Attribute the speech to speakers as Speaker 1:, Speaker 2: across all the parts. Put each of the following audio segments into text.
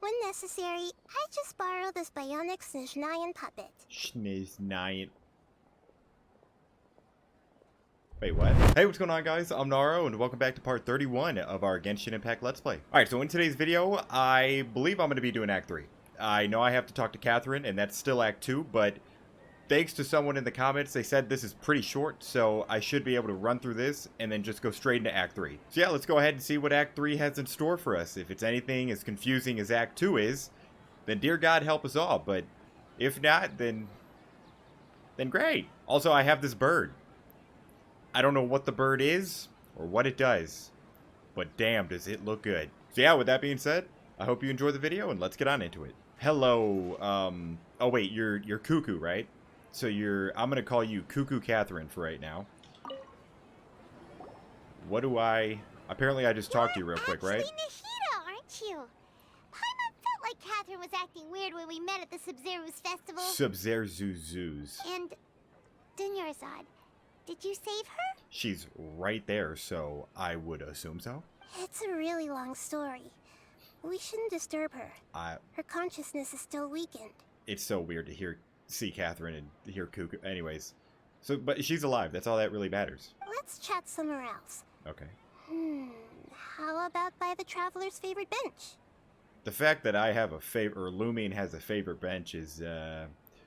Speaker 1: When necessary, I just borrow this bionic Snizhnayan puppet.
Speaker 2: Snizhnayan. Wait, what? Hey, what's going on, guys? I'm Naro, and welcome back to part 31 of our Genshin Impact Let's Play. Alright, so in today's video, I believe I'm going to be doing Act 3. I know I have to talk to Catherine, and that's still Act 2, but thanks to someone in the comments, they said this is pretty short, so I should be able to run through this and then just go straight into Act 3. So yeah, let's go ahead and see what Act 3 has in store for us. If it's anything as confusing as Act 2 is, then dear God help us all, but if not, then great. Also, I have this bird. I don't know what the bird is or what it does, but damn, does it look good. So yeah, with that being said, I hope you enjoy the video and let's get on into it. Hello, oh wait, you're Cuckoo, right? So I'm gonna call you Cuckoo Catherine for right now. What do apparently I just talked to you real quick, right?
Speaker 1: You're actually Nahida, aren't you? Paimon felt like Catherine was acting weird when we met at the Sub-Zero's festival.
Speaker 2: Sub-Zero-Zoos.
Speaker 1: And Dunyarzad, did you save her?
Speaker 2: She's right there, so I would assume so.
Speaker 1: It's a really long story. We shouldn't disturb her. Her consciousness is still weakened.
Speaker 2: It's so weird to see Catherine and hear Cuckoo. Anyways, but she's alive. That's all that really matters.
Speaker 1: Let's chat somewhere else.
Speaker 2: Okay.
Speaker 1: How about by the Traveler's favorite bench?
Speaker 2: The fact that I have a favorite, or Lumine has a favorite bench is,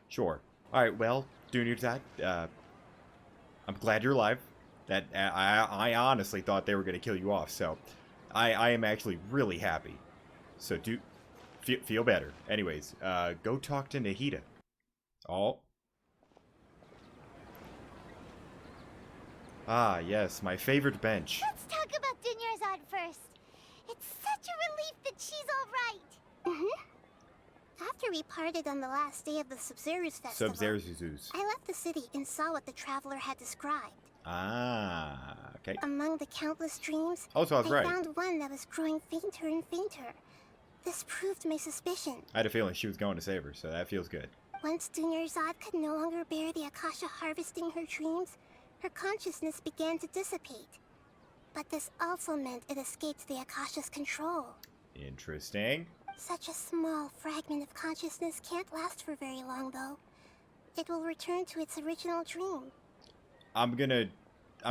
Speaker 2: sure. Alright, well, Dunyarzad, I'm glad you're alive. That I honestly thought they were going to kill you off, so I am actually really happy. So feel better. Anyways, go talk to Nahida. Oh. Ah, yes, my favorite bench.
Speaker 1: Let's talk about Dunyarzad first. It's such a relief that she's all right. After we parted on the last day of the Sub-Zero's festival,
Speaker 2: Sub-Zero-Zoos.
Speaker 1: I left the city and saw what the Traveler had described.
Speaker 2: Ah, okay.
Speaker 1: Among the countless dreams,
Speaker 2: Oh, so I was right.
Speaker 1: found one that was growing fainter and fainter. This proved my suspicion.
Speaker 2: I had a feeling she was going to save her, so that feels good.
Speaker 1: Once Dunyarzad could no longer bear the Akasha harvesting her dreams, her consciousness began to dissipate. But this also meant it escaped the Akasha's control.
Speaker 2: Interesting.
Speaker 1: Such a small fragment of consciousness can't last for very long, though. It will return to its original dream.
Speaker 2: I'm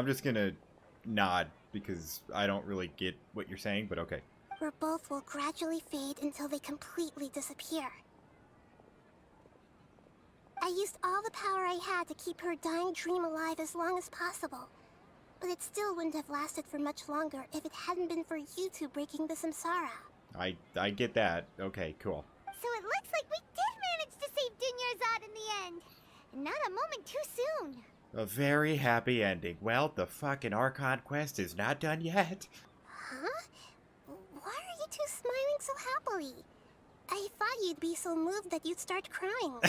Speaker 2: just gonna nod because I don't really get what you're saying, but okay.
Speaker 1: Where both will gradually fade until they completely disappear. I used all the power I had to keep her dying dream alive as long as possible. But it still wouldn't have lasted for much longer if it hadn't been for you two breaking the samsara.
Speaker 2: I get that. Okay, cool.
Speaker 1: So it looks like we did manage to save Dunyarzad in the end. And not a moment too soon.
Speaker 2: A very happy ending. Well, the fucking Archon quest is not done yet.
Speaker 1: Huh? Why are you two smiling so happily? I thought you'd be so moved that you'd start crying.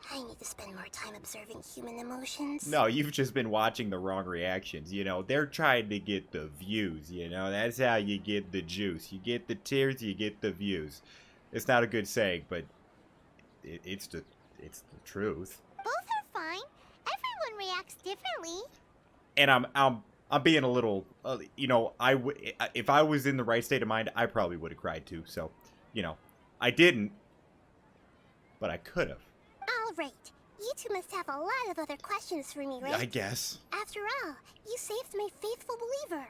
Speaker 1: I need to spend more time observing human emotions.
Speaker 2: No, you've just been watching the wrong reactions. You know, they're trying to get the views, you know. That's how you get the juice. You get the tears, you get the views. It's not a good saying, but it's the truth.
Speaker 1: Both are fine. Everyone reacts differently.
Speaker 2: And I'm being a little, you know, if I was in the right state of mind, I probably would have cried too. So, you know, I didn't, but I could have.
Speaker 1: All right. You two must have a lot of other questions for me, right?
Speaker 2: I guess.
Speaker 1: After all, you saved my faithful believer.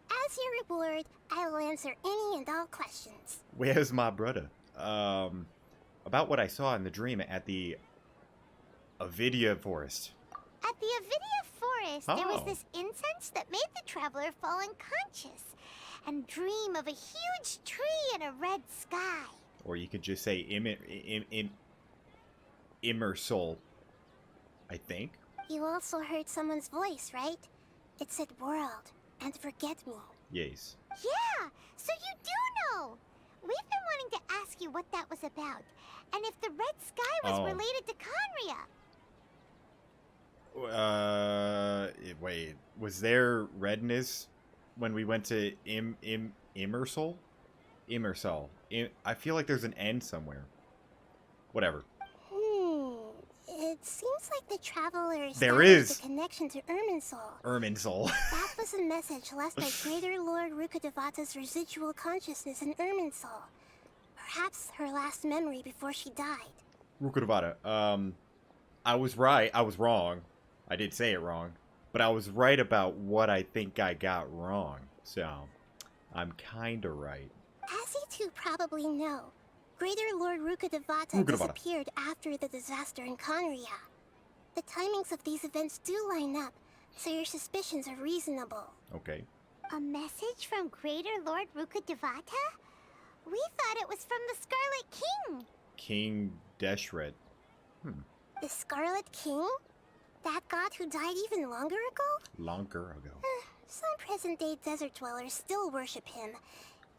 Speaker 1: As your reward, I will answer any and all questions.
Speaker 2: Where's my brother? About what I saw in the dream at the Avidia Forest.
Speaker 1: At the Avidia Forest, there was this incense that made the Traveler fall unconscious and dream of a huge tree and a red sky.
Speaker 2: Or you could just say Immersol, I think.
Speaker 1: You also heard someone's voice, right? It said world and forget me.
Speaker 2: Yes.
Speaker 1: Yeah, so you do know. We've been wanting to ask you what that was about, and if the red sky was related to Conria.
Speaker 2: Wait, was there redness when we went to Immersol? Immersol. I feel like there's an N somewhere. Whatever.
Speaker 1: It It seems like the traveler
Speaker 2: There
Speaker 1: established
Speaker 2: is.
Speaker 1: a connection to Irminsul.
Speaker 2: Irminsul.
Speaker 1: That was a message left by Greater Lord Rukkhadevata's residual consciousness in Irminsul. Perhaps her last memory before she died.
Speaker 2: Rukkhadevata, I was right. I was wrong. I did say it wrong. But I was right about what I think I got wrong. So, I'm kinda right.
Speaker 1: As you two probably know, Greater Lord Rukkhadevata disappeared after the disaster in Conria. The timings of these events do line up, so your suspicions are reasonable.
Speaker 2: Okay.
Speaker 3: A message from Greater Lord Rukkhadevata? We thought it was from the Scarlet King.
Speaker 2: King Deshret.
Speaker 1: The Scarlet King? That god who died even longer ago?
Speaker 2: Longer ago.
Speaker 1: Some present-day desert dwellers still worship him.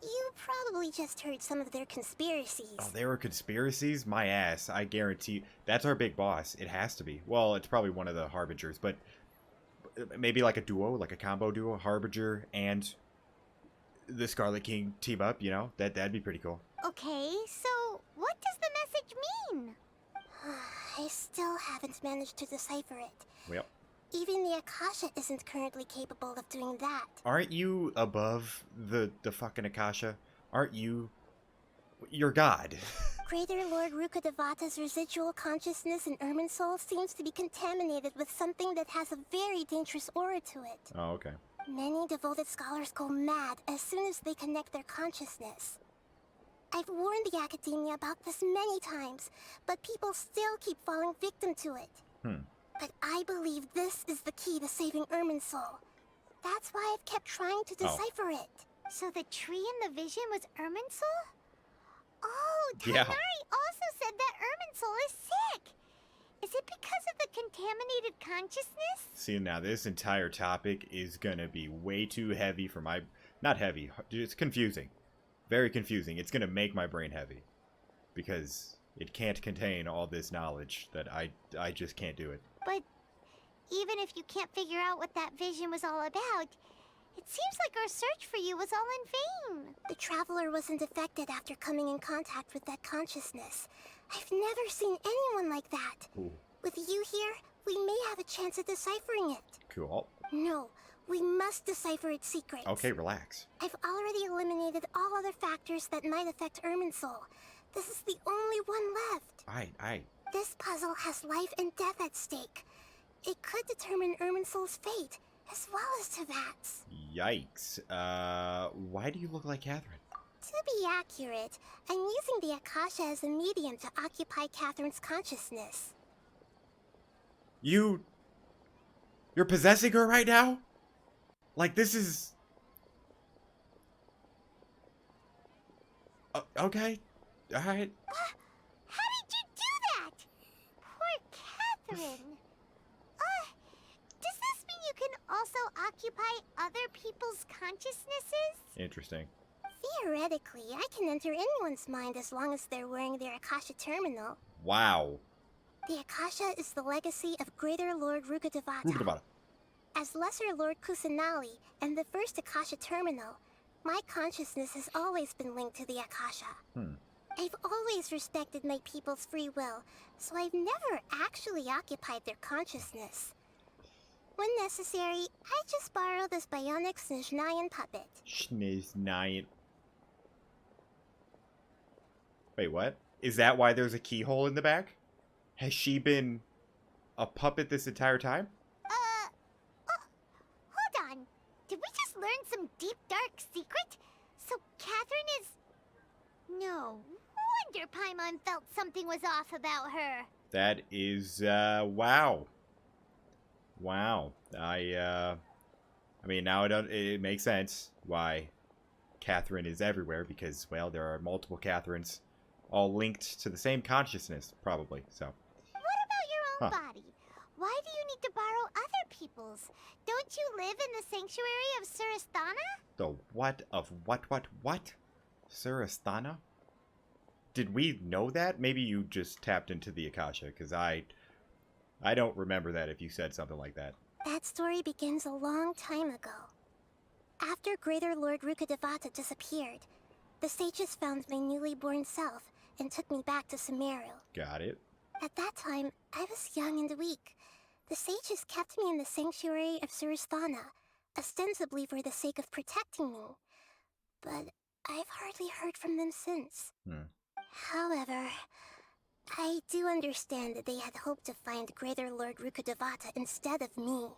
Speaker 1: You probably just heard some of their conspiracies.
Speaker 2: Oh, there were conspiracies? My ass. I guarantee. That's our big boss. It has to be. Well, it's probably one of the Harbingers, but maybe like a duo, like a combo duo, Harbinger and the Scarlet King team up, you know? That'd be pretty cool.
Speaker 3: Okay, so what does the message mean?
Speaker 1: I still haven't managed to decipher it.
Speaker 2: Well,
Speaker 1: Even the Akasha isn't currently capable of doing that.
Speaker 2: aren't you above the fucking Akasha? Aren't you... You're God.
Speaker 1: Greater Lord Rukkhadevata's residual consciousness in Irminsul seems to be contaminated with something that has a very dangerous aura to it.
Speaker 2: Oh, okay.
Speaker 1: Many devoted scholars go mad as soon as they connect their consciousness. I've warned the academia about this many times, but people still keep falling victim to it. But I believe this is the key to saving Irminsul. That's why I've kept trying to decipher it.
Speaker 3: So the tree in the vision was Irminsul? Oh,
Speaker 2: Yeah.
Speaker 3: Tighnari also said that Irminsul is sick. Is it because of the contaminated consciousness?
Speaker 2: See, now this entire topic is gonna be way too heavy for my... Not heavy. It's confusing. Very confusing. It's gonna make my brain heavy. Because it can't contain all this knowledge that I just can't do it.
Speaker 3: But even if you can't figure out what that vision was all about, it seems like our search for you was all in vain.
Speaker 1: The traveler wasn't affected after coming in contact with that consciousness. I've never seen anyone like that.
Speaker 2: Ooh.
Speaker 1: With you here, we may have a chance at deciphering it.
Speaker 2: Cool.
Speaker 1: No, we must decipher its secrets.
Speaker 2: Okay, relax.
Speaker 1: I've already eliminated all other factors that might affect Irminsul. This is the only one left.
Speaker 2: Aight.
Speaker 1: This puzzle has life and death at stake. It could determine Irminsul's fate, as well as WHATS.
Speaker 2: Yikes. Why do you look like Catherine?
Speaker 1: To be accurate, I'm using the Akasha as a medium to occupy Catherine's consciousness.
Speaker 2: You're possessing her right now? Like, this is... okay. Alright.
Speaker 3: How did you do that? Poor Catherine. Does this mean you can also occupy other people's consciousnesses?
Speaker 2: Interesting.
Speaker 1: Theoretically, I can enter anyone's mind as long as they're wearing their Akasha terminal.
Speaker 2: Wow.
Speaker 1: The Akasha is the legacy of Greater Lord Rukkhadevata.
Speaker 2: Rukkhadevata.
Speaker 1: As Lesser Lord Kusanali and the first Akasha terminal, my consciousness has always been linked to the Akasha. I've always respected my people's free will, so I've never actually occupied their consciousness. When necessary, I just borrow this bionic Snezhnayan puppet.
Speaker 2: Snezhnayan. Wait, what? Is that why there's a keyhole in the back? Has she been a puppet this entire time?
Speaker 3: Hold on. Did we just learn some deep, dark secret? So Catherine is... No wonder Paimon felt something was off about her.
Speaker 2: That is, wow. Wow. I mean, now it makes sense why Catherine is everywhere, because, well, there are multiple Catherines all linked to the same consciousness, probably, so.
Speaker 3: What about your own body? Why do you need to borrow other people's? Don't you live in the sanctuary of Surasthana?
Speaker 2: The what of what? Surasthana? Did we know that? Maybe you just tapped into the Akasha, because I don't remember that if you said something like that.
Speaker 1: That story begins a long time ago. After Greater Lord Rukkhadevata disappeared, the sages found my newly born self and took me back to Sumeru.
Speaker 2: Got it.
Speaker 1: At that time, I was young and weak. The sages kept me in the sanctuary of Surasthana, ostensibly for the sake of protecting me. But I've hardly heard from them since. However, I do understand that they had hoped to find Greater Lord Rukkhadevata instead of me,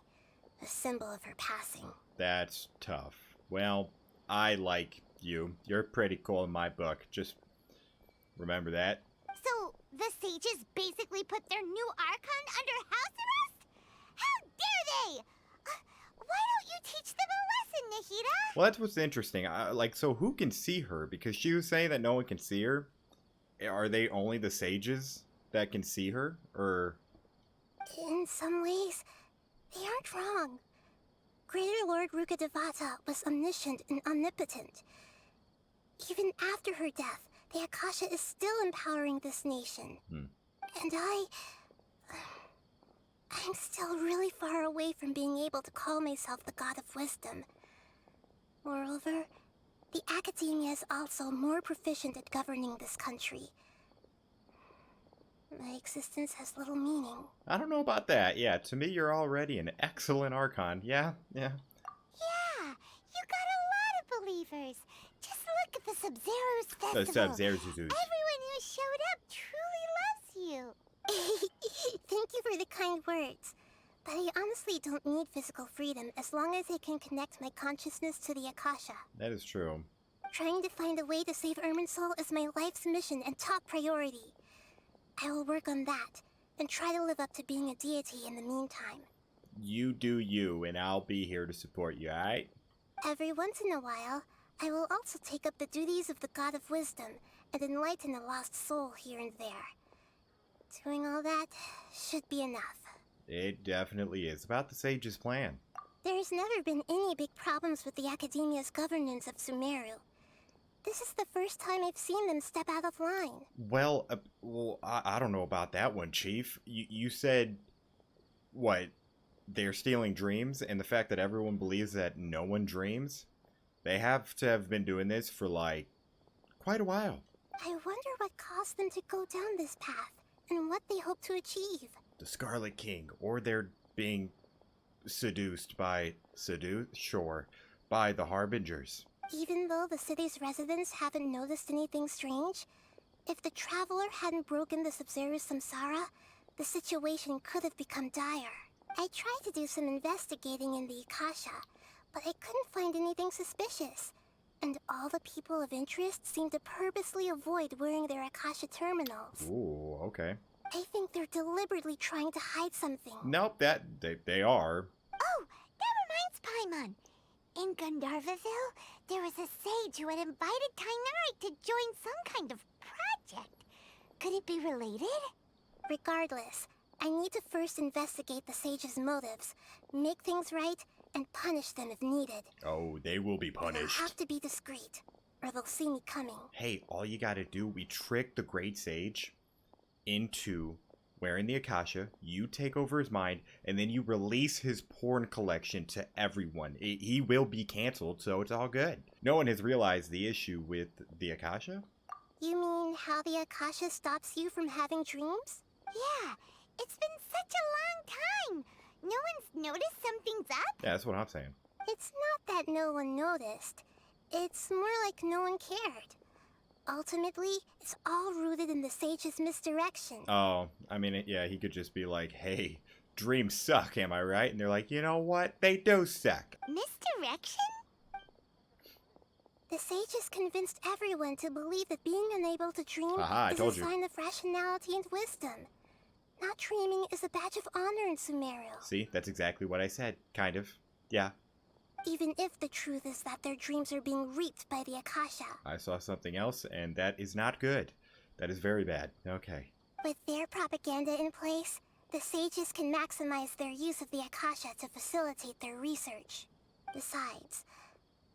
Speaker 1: a symbol of her passing.
Speaker 2: That's tough. Well, I like you. You're pretty cool in my book. Just remember that.
Speaker 3: So, the sages basically put their new Archon under house arrest? How dare they! Why don't you teach them a lesson, Nahida?
Speaker 2: Well, that's what's interesting. So who can see her? Because she was saying that no one can see her. Are they only the sages that can see her? Or...
Speaker 1: In some ways, they aren't wrong. Greater Lord Rukkhadevata was omniscient and omnipotent. Even after her death, the Akasha is still empowering this nation. And I'm still really far away from being able to call myself the God of Wisdom. Moreover, the Academia is also more proficient at governing this country. My existence has little meaning.
Speaker 2: I don't know about that. Yeah, to me, you're already an excellent Archon. Yeah.
Speaker 3: Yeah, you got a lot of believers. Just look at the Sub-Zero's festival.
Speaker 2: Sub-Zero's.
Speaker 3: Everyone who showed up truly loves you.
Speaker 1: Thank you for the kind words. But I honestly don't need physical freedom as long as I can connect my consciousness to the Akasha.
Speaker 2: That is true.
Speaker 1: Trying to find a way to save Irminsul is my life's mission and top priority. I will work on that, and try to live up to being a deity in the meantime.
Speaker 2: You do you, and I'll be here to support you, alright?
Speaker 1: Every once in a while, I will also take up the duties of the God of Wisdom and enlighten a lost soul here and there. Doing all that should be enough.
Speaker 2: It definitely is. About the sage's plan.
Speaker 1: There's never been any big problems with the Academia's governance of Sumeru. This is the first time I've seen them step out of line.
Speaker 2: Well, I don't know about that one, Chief. You said, what, they're stealing dreams, and the fact that everyone believes that no one dreams? They have to have been doing this for, like, quite a while.
Speaker 1: I wonder what caused them to go down this path, and what they hope to achieve.
Speaker 2: The Scarlet King, or they're being seduced by the Harbingers.
Speaker 1: Even though the city's residents haven't noticed anything strange, if the Traveler hadn't broken the Sub-Zero's samsara, the situation could have become dire. I tried to do some investigating in the Akasha, but I couldn't find anything suspicious. And all the people of interest seem to purposely avoid wearing their Akasha terminals.
Speaker 2: Ooh, okay.
Speaker 1: I think they're deliberately trying to hide something.
Speaker 2: Nope, they are.
Speaker 3: Oh, that reminds Paimon. In Gandharvaville, there was a sage who had invited Tainari to join some kind of project. Could it be related?
Speaker 1: Regardless, I need to first investigate the sage's motives, make things right, and punish them if needed.
Speaker 2: Oh, they will be punished.
Speaker 1: I'll have to be discreet, or they'll see me coming.
Speaker 2: Hey, all you gotta do, we trick the Great Sage into wearing the Akasha, you take over his mind, and then you release his porn collection to everyone. He will be canceled, so it's all good. No one has realized the issue with the Akasha?
Speaker 1: You mean how the Akasha stops you from having dreams?
Speaker 3: Yeah, it's been such a long time. No one's noticed something's up?
Speaker 2: Yeah, that's what I'm saying.
Speaker 1: It's not that no one noticed. It's more like no one cared. Ultimately, it's all rooted in the sage's misdirection.
Speaker 2: Oh, I mean, yeah, he could just be like, hey, dreams suck, am I right? And they're like, you know what? They do suck.
Speaker 3: Misdirection?
Speaker 1: The sages convinced everyone to believe that being unable to dream is a sign of rationality and wisdom. Not dreaming is a badge of honor in Sumeru.
Speaker 2: See, that's exactly what I said. Kind of. Yeah.
Speaker 1: Even if the truth is that their dreams are being reaped by the Akasha.
Speaker 2: I saw something else, and that is not good. That is very bad. Okay.
Speaker 1: With their propaganda in place, the sages can maximize their use of the Akasha to facilitate their research. Besides,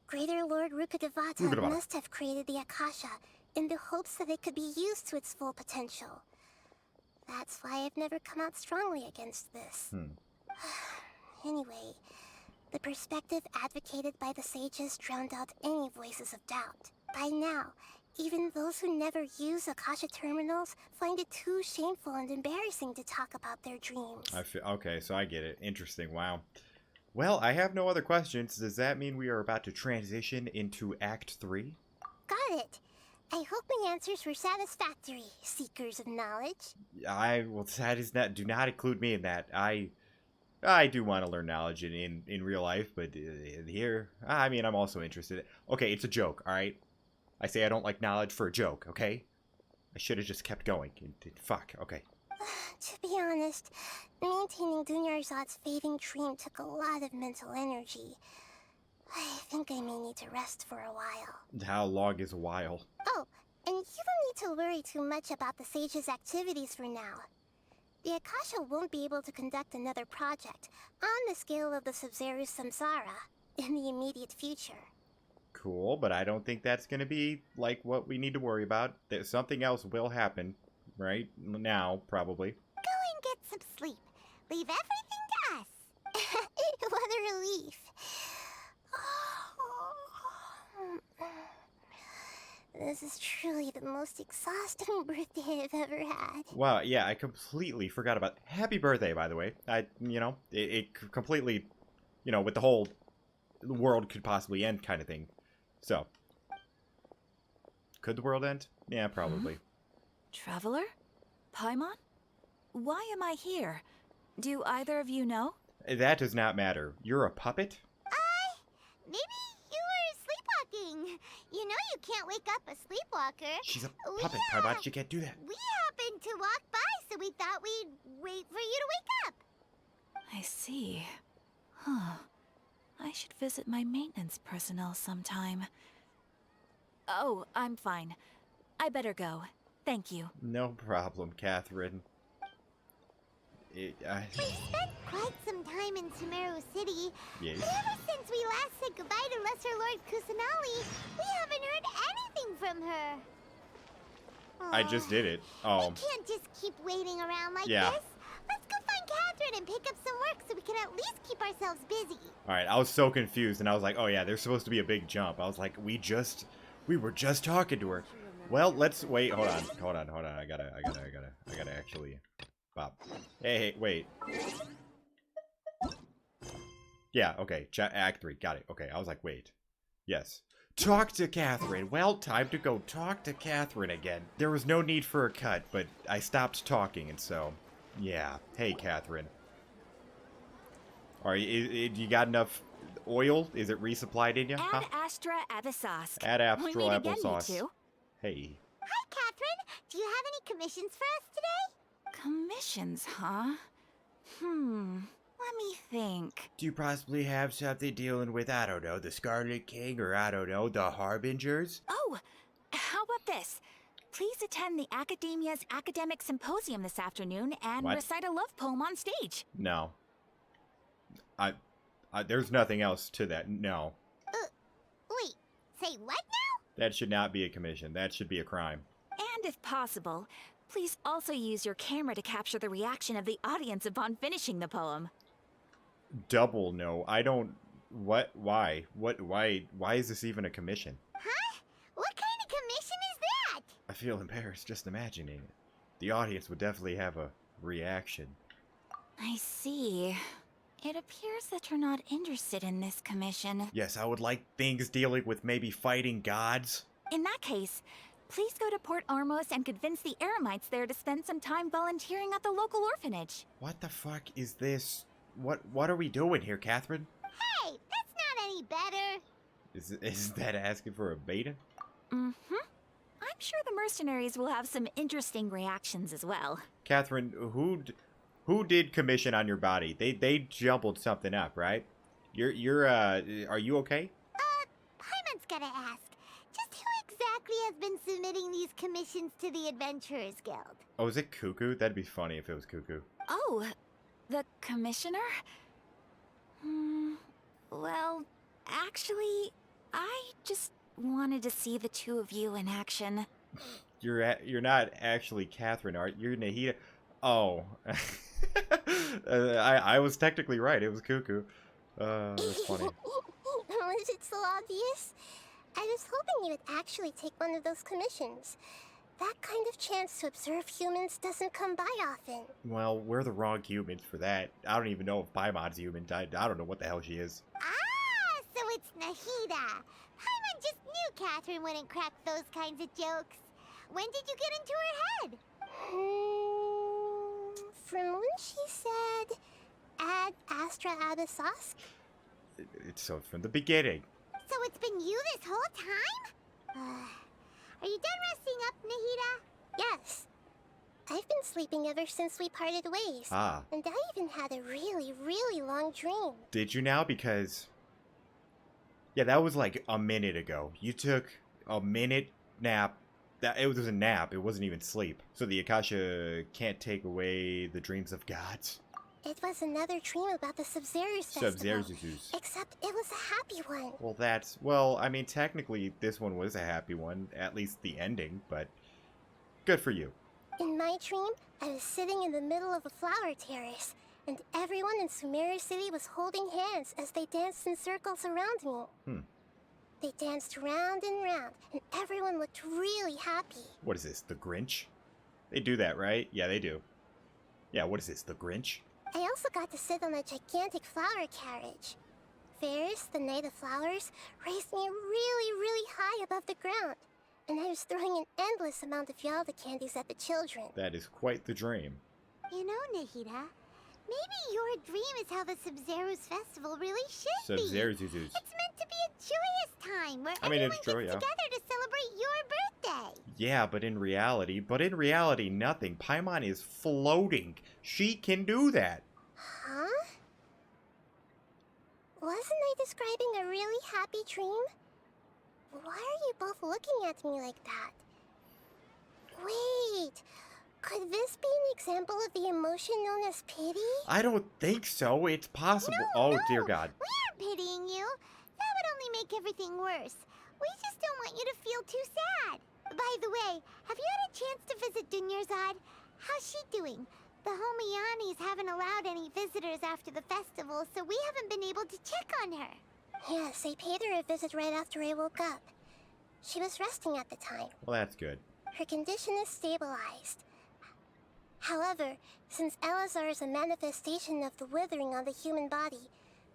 Speaker 1: Greater Lord Rukkhadevata must have created the Akasha in the hopes that it could be used to its full potential. That's why I've never come out strongly against this. Anyway, the perspective advocated by the sages drowned out any voices of doubt. By now, Even those who never use Akasha terminals find it too shameful and embarrassing to talk about their dreams.
Speaker 2: Okay, so I get it. Interesting. Wow. Well, I have no other questions. Does that mean we are about to transition into Act 3?
Speaker 1: Got it. I hope my answers were satisfactory, seekers of knowledge.
Speaker 2: Well, that is not. Do not include me in that. I do want to learn knowledge in real life, but here, I mean, I'm also interested. Okay, it's a joke. All right. I say I don't like knowledge for a joke. Okay. I should have just kept going. Fuck. Okay.
Speaker 1: To be honest, maintaining Dunyarzad's fading dream took a lot of mental energy. I think I may need to rest for a while.
Speaker 2: How long is a while?
Speaker 1: Oh, and you don't need to worry too much about the Sage's activities for now. The Akasha won't be able to conduct another project on the scale of the Sub-Zero Samsara in the immediate future.
Speaker 2: Cool, but I don't think that's going to be, like, what we need to worry about. Something else will happen, right? Now, probably.
Speaker 3: Go and get some sleep. Leave everything to us.
Speaker 1: What a relief. This is truly the most exhausting birthday I've ever had.
Speaker 2: Wow, yeah, I completely forgot about... Happy birthday, by the way. It completely, with the whole world could possibly end kind of thing. So, could the world end? Yeah, probably.
Speaker 4: Traveler? Paimon? Why am I here? Do either of you know?
Speaker 2: That does not matter. You're a puppet?
Speaker 3: Maybe you were sleepwalking. You know you can't wake up a sleepwalker.
Speaker 2: She's a puppet, Paimon. She can't do that.
Speaker 3: We happened to walk by, so we thought we'd wait for you to wake up.
Speaker 4: I see. Huh. I should visit my maintenance personnel sometime. Oh, I'm fine. I better go. Thank you.
Speaker 2: No problem, Catherine.
Speaker 3: We spent quite some time in Sumeru City.
Speaker 2: Yes.
Speaker 3: But ever since we last said goodbye to Lesser Lord Kusanali, we haven't heard anything from her.
Speaker 2: I just did it. Oh.
Speaker 3: We can't just keep waiting around like
Speaker 2: Yeah.
Speaker 3: this. Let's go find Catherine and pick up some work so we can at least keep ourselves busy.
Speaker 2: Alright, I was so confused, and I was like, oh yeah, there's supposed to be a big jump. I was like, we were just talking to her. Well, let's wait. Hold on. I gotta actually bop. Hey, wait. Yeah, okay. Act 3. Got it. Okay, I was like, wait. Yes. Talk to Catherine. Well, time to go talk to Catherine again. There was no need for a cut, but I stopped talking, and so, yeah. Hey, Catherine. Alright, you got enough oil? Is it resupplied in you?
Speaker 4: Ad Astra Avisask.
Speaker 2: Add astral
Speaker 4: We meet again, you
Speaker 2: applesauce.
Speaker 4: two.
Speaker 2: Hey.
Speaker 3: Hi, Catherine. Do you have any commissions for us today?
Speaker 4: Commissions, huh? Let me think.
Speaker 2: Do you possibly have something dealing with, I don't know, the Scarlet King, or I don't know, the Harbingers?
Speaker 4: Oh, how about this? Please attend the Academia's Academic Symposium this afternoon and
Speaker 2: What?
Speaker 4: recite a love poem on stage.
Speaker 2: No. There's nothing else to that. No.
Speaker 3: Wait, say what now?
Speaker 2: That should not be a commission. That should be a crime.
Speaker 4: And if possible, please also use your camera to capture the reaction of the audience upon finishing the poem.
Speaker 2: Double no. I don't... What? Why? Why is this even a commission?
Speaker 3: Huh? What kind of commission is that?
Speaker 2: I feel embarrassed just imagining it. The audience would definitely have a reaction.
Speaker 4: I see. It appears that you're not interested in this commission.
Speaker 2: Yes, I would like things dealing with maybe fighting gods.
Speaker 4: In that case, please go to Port Ormos and convince the Eremites there to spend some time volunteering at the local orphanage.
Speaker 2: What the fuck is this? What are we doing here, Catherine?
Speaker 3: Hey, that's not any better.
Speaker 2: Is that asking for a beta?
Speaker 4: Mm-hmm. I'm sure the mercenaries will have some interesting reactions as well.
Speaker 2: Catherine, who did commission on your body? They jumbled something up, right? Are you okay?
Speaker 3: Paimon's gotta ask. Just who exactly has been submitting these commissions to the Adventurers Guild?
Speaker 2: Oh, is it Cuckoo? That'd be funny if it was Cuckoo.
Speaker 4: Oh, the commissioner? Well, actually, I just wanted to see the two of you in action.
Speaker 2: You're not actually Catherine, are you? You're Nahida. Oh. I was technically right. It was Cuckoo. That's funny.
Speaker 1: Was it so obvious? I was hoping you would actually take one of those commissions. That kind of chance to observe humans doesn't come by often.
Speaker 2: Well, we're the wrong humans for that. I don't even know if Paimon's human. I don't know what the hell she is.
Speaker 3: Ah, so it's Nahida. Paimon just knew Catherine wouldn't crack those kinds of jokes. When did you get into her head?
Speaker 1: From when she said, Ad Astra Abyssosk?
Speaker 2: It's so from the beginning.
Speaker 3: So it's been you this whole time? Are you done resting up, Nahida?
Speaker 1: Yes. I've been sleeping ever since we parted ways.
Speaker 2: Ah.
Speaker 1: And I even had a really, really long dream.
Speaker 2: Did you now? Because... yeah, that was like a minute ago. You took a minute nap. It was a nap. It wasn't even sleep. So the Akasha can't take away the dreams of gods?
Speaker 1: It was another dream about the Sub-Zerus festival.
Speaker 2: Sub-Zerus.
Speaker 1: Except it was a happy one.
Speaker 2: Well, that's... well, I mean, technically, this one was a happy one. At least the ending, but... good for you.
Speaker 1: In my dream, I was sitting in the middle of a flower terrace, and everyone in Sumeru City was holding hands as they danced in circles around me. They danced round and round, and everyone looked really happy.
Speaker 2: What is this, the Grinch? They do that, right? Yeah, they do. Yeah, what is this, the Grinch?
Speaker 1: I also got to sit on a gigantic flower carriage. Ferris, the Knight of Flowers, raised me really, really high above the ground, and I was throwing an endless amount of Yalda candies at the children.
Speaker 2: That is quite the dream.
Speaker 3: You know, Nahida, maybe your dream is how the Sub-Zerus festival really should be.
Speaker 2: Sub-Zerus.
Speaker 3: It's meant to be a joyous time where
Speaker 2: I mean,
Speaker 3: everyone
Speaker 2: it's joy,
Speaker 3: gets together to celebrate your birthday.
Speaker 2: Yeah, but in reality, nothing. Paimon is floating. She can do that.
Speaker 1: Huh? Wasn't I describing a really happy dream? Why are you both looking at me like that? Wait, could this be an example of the emotion known as pity?
Speaker 2: I don't think so. It's possible.
Speaker 3: No,
Speaker 2: oh,
Speaker 3: no,
Speaker 2: dear God.
Speaker 3: We aren't pitying you. That would only make everything worse. We just don't want you to feel too sad. By the way, have you had a chance to visit Dunyarzad? How's she doing? The Homianis haven't allowed any visitors after the festival, so we haven't been able to check on her.
Speaker 1: Yes, I paid her a visit right after I woke up. She was resting at the time.
Speaker 2: Well, that's good.
Speaker 1: Her condition is stabilized. However, since Elazar is a manifestation of the withering on the human body,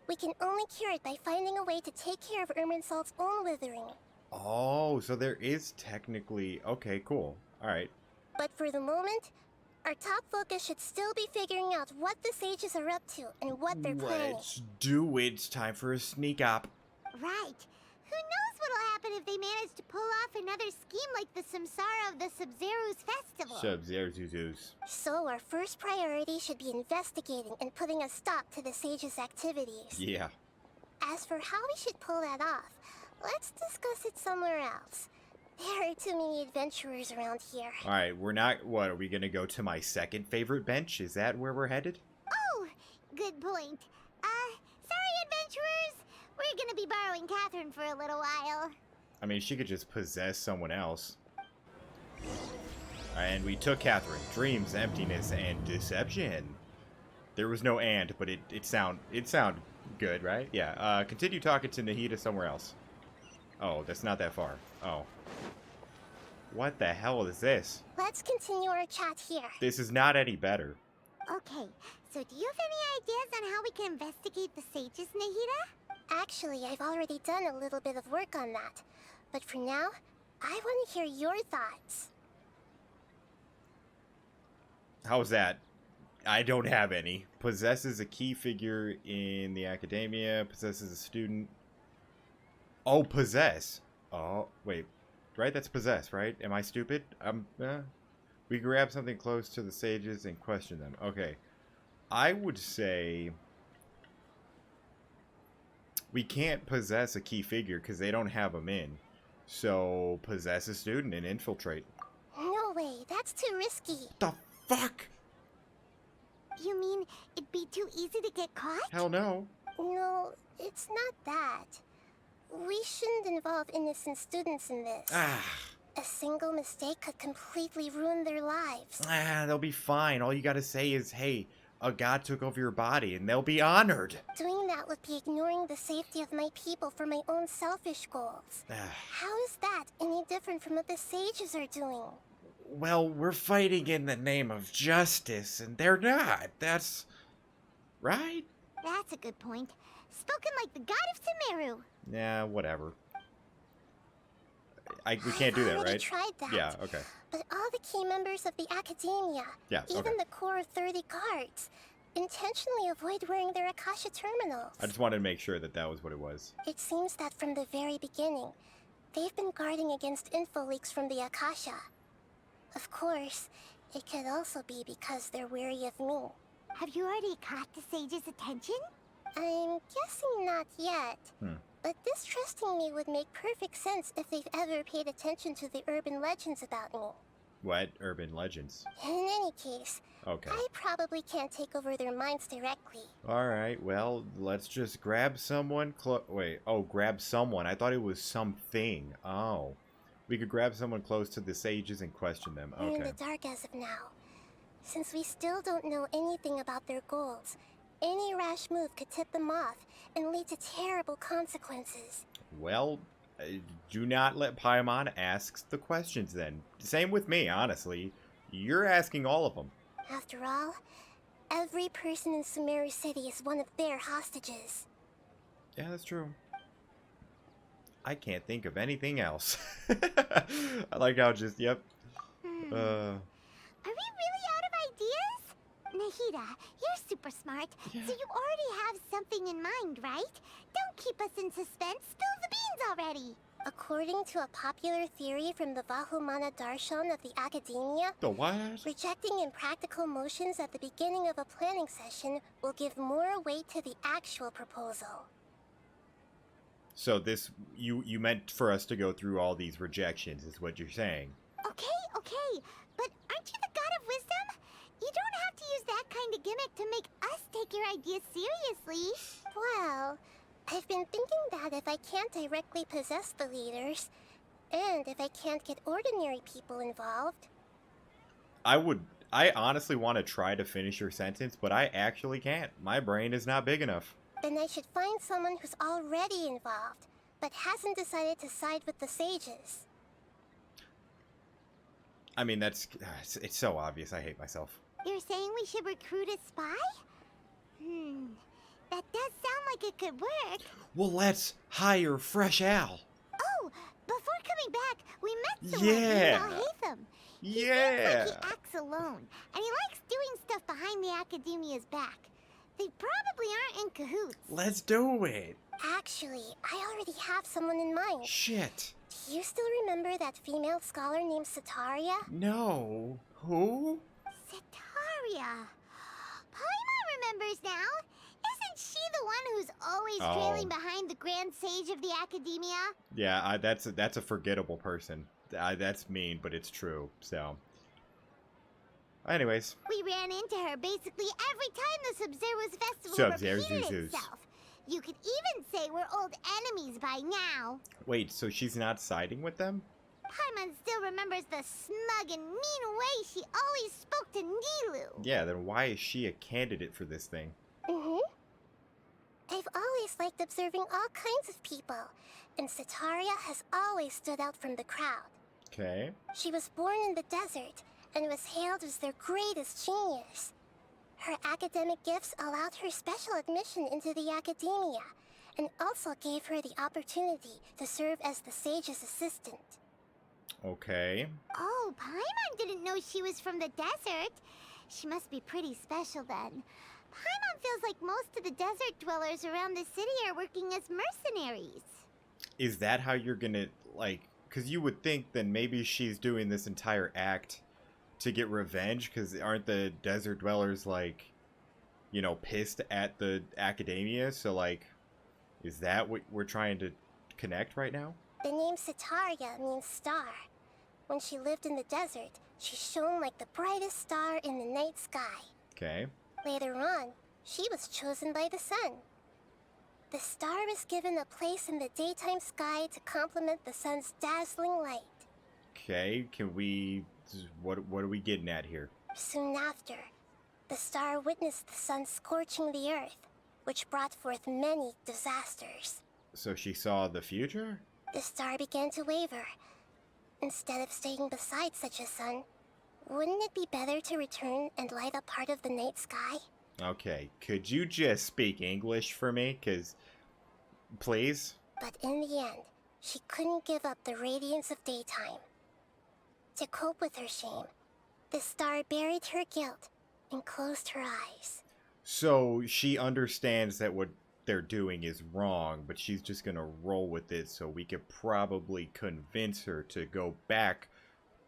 Speaker 1: we can only cure it by finding a way to take care of Irminsul's own withering.
Speaker 2: Oh, so there is technically... okay, cool. Alright.
Speaker 1: But for the moment, our top focus should still be figuring out what the sages are up to and what they're planning.
Speaker 2: Let's do it. It's time for a sneak up.
Speaker 3: Right. Who knows what'll happen if they manage to pull off another scheme like the Samsara of the Sub-Zerus festival.
Speaker 2: Sub-Zerus.
Speaker 1: So our first priority should be investigating and putting a stop to the sages' activities.
Speaker 2: Yeah.
Speaker 1: As for how we should pull that off, let's discuss it somewhere else. There are too many adventurers around here.
Speaker 2: Alright, we're not... what, are we gonna go to my second favorite bench? Is that where we're headed?
Speaker 3: Oh, good point. Sorry, adventurers. We're gonna be borrowing Catherine for a little while.
Speaker 2: I mean, she could just possess someone else. And we took Catherine. Dreams, emptiness, and deception. There was no and, but it sound good, right? Yeah. Continue talking to Nahida somewhere else. Oh, that's not that far. Oh. What the hell is this?
Speaker 1: Let's continue our chat here.
Speaker 2: This is not any better.
Speaker 3: Okay, so do you have any ideas on how we can investigate the sages, Nahida?
Speaker 1: Actually, I've already done a little bit of work on that. But for now, I want to hear your thoughts.
Speaker 2: How's that? I don't have any. Possesses a key figure in the academia. Possesses a student. Oh, possess. Oh, wait. Right? That's possess, right? Am I stupid? We grab something close to the sages and question them. Okay. I would say... we can't possess a key figure because they don't have them in. So, possess a student and infiltrate.
Speaker 1: No way, that's too risky.
Speaker 2: The fuck?
Speaker 3: You mean it'd be too easy to get caught?
Speaker 2: Hell no.
Speaker 1: No, it's not that. We shouldn't involve innocent students in this. A single mistake could completely ruin their lives.
Speaker 2: They'll be fine. All you gotta say is, hey, a god took over your body, and they'll be honored.
Speaker 1: Doing that would be ignoring the safety of my people for my own selfish goals. How is that any different from what the sages are doing?
Speaker 2: Well, we're fighting in the name of justice, and they're not. That's... right?
Speaker 3: That's a good point. Spoken like the god of Sumeru.
Speaker 2: Yeah, whatever. We can't do that,
Speaker 1: I've already
Speaker 2: right?
Speaker 1: tried that.
Speaker 2: Yeah, okay.
Speaker 1: But all the key members of the academia,
Speaker 2: Yeah,
Speaker 1: even
Speaker 2: okay.
Speaker 1: the core of 30 guards, intentionally avoid wearing their Akasha terminals.
Speaker 2: I just wanted to make sure that that was what it was.
Speaker 1: It seems that from the very beginning, they've been guarding against info leaks from the Akasha. Of course, it could also be because they're wary of me.
Speaker 3: Have you already caught the sage's attention?
Speaker 1: I'm guessing not yet. But distrusting me would make perfect sense if they've ever paid attention to the urban legends about me.
Speaker 2: What? Urban legends?
Speaker 1: In any case,
Speaker 2: Okay.
Speaker 1: I probably can't take over their minds directly.
Speaker 2: Alright, well, let's just grab someone wait, oh, grab someone. I thought it was something. Oh. We could grab someone close to the sages and question them.
Speaker 1: We're in
Speaker 2: Okay.
Speaker 1: the dark as of now. Since we still don't know anything about their goals, any rash move could tip them off and lead to terrible consequences.
Speaker 2: Well, do not let Paimon ask the questions then. Same with me, honestly. You're asking all of them.
Speaker 1: After all, every person in Sumeru City is one of their hostages.
Speaker 2: Yeah, that's true. I can't think of anything else. I like how just, yep.
Speaker 3: Are we really out of ideas? Nahida, you're super smart,
Speaker 2: Yeah.
Speaker 3: so you already have something in mind, right? Don't keep us in suspense. Spill the beans already.
Speaker 1: According to a popular theory from the Vahumana Darshan of the Academia,
Speaker 2: The what?
Speaker 1: rejecting impractical motions at the beginning of a planning session will give more weight to the actual proposal.
Speaker 2: So this, you meant for us to go through all these rejections, is what you're saying.
Speaker 3: Okay, but aren't you the god of wisdom? You don't have to use that kind of gimmick to make us take your ideas seriously.
Speaker 1: Well, I've been thinking that if I can't directly possess the leaders, and if I can't get ordinary people involved...
Speaker 2: I honestly want to try to finish your sentence, but I actually can't. My brain is not big enough.
Speaker 1: Then I should find someone who's already involved, but hasn't decided to side with the sages.
Speaker 2: I mean, it's so obvious. I hate myself.
Speaker 3: You're saying we should recruit a spy? That does sound like it could work.
Speaker 2: Well, let's hire Fresh Al.
Speaker 3: Oh, before coming back, we met someone
Speaker 2: Yeah.
Speaker 3: named Alhaitham.
Speaker 2: Yeah.
Speaker 3: Seems like he acts alone, and he likes doing stuff behind the Academia's back. They probably aren't in cahoots.
Speaker 2: Let's do it.
Speaker 1: Actually, I already have someone in mind.
Speaker 2: Shit.
Speaker 1: Do you still remember that female scholar named Sataria?
Speaker 2: No. Who?
Speaker 3: Sataria. Paimon remembers now. Isn't she the one who's always
Speaker 2: Oh.
Speaker 3: trailing behind the Grand Sage of the Academia?
Speaker 2: Yeah, that's a forgettable person. That's mean, but it's true. So. Anyways.
Speaker 3: We ran into her basically every time the Sub-Zero's festival
Speaker 2: Sub-Zero's
Speaker 3: repeated
Speaker 2: Zeus.
Speaker 3: itself. You could even say we're old enemies by now.
Speaker 2: Wait, so she's not siding with them?
Speaker 3: Paimon still remembers the smug and mean way she always spoke to Nilu.
Speaker 2: Yeah, then why is she a candidate for this thing?
Speaker 1: I've always liked observing all kinds of people, and Sataria has always stood out from the crowd.
Speaker 2: Okay.
Speaker 1: She was born in the desert, and was hailed as their greatest genius. Her academic gifts allowed her special admission into the academia, and also gave her the opportunity to serve as the sage's assistant.
Speaker 2: Okay.
Speaker 3: Oh, Paimon didn't know she was from the desert. She must be pretty special then. Paimon feels like most of the desert dwellers around the city are working as mercenaries.
Speaker 2: Is that how you're gonna, like... Because you would think then maybe she's doing this entire act to get revenge, because aren't the desert dwellers, like, you know, pissed at the academia? So, like, is that what we're trying to connect right now?
Speaker 1: The name Sataria means star. When she lived in the desert, she shone like the brightest star in the night sky.
Speaker 2: Okay.
Speaker 1: Later on, she was chosen by the sun. The star was given a place in the daytime sky to complement the sun's dazzling light.
Speaker 2: Okay, can we... What are we getting at here?
Speaker 1: Soon after, The star witnessed the sun scorching the earth, which brought forth many disasters.
Speaker 2: So she saw the future?
Speaker 1: The star began to waver. Instead of staying beside such a sun, wouldn't it be better to return and light up part of the night sky?
Speaker 2: Okay, could you just speak English for me? 'Cause, please?
Speaker 1: But in the end, she couldn't give up the radiance of daytime. To cope with her shame, the star buried her guilt and closed her eyes.
Speaker 2: So she understands that what they're doing is wrong, but she's just gonna roll with it, so we could probably convince her to go back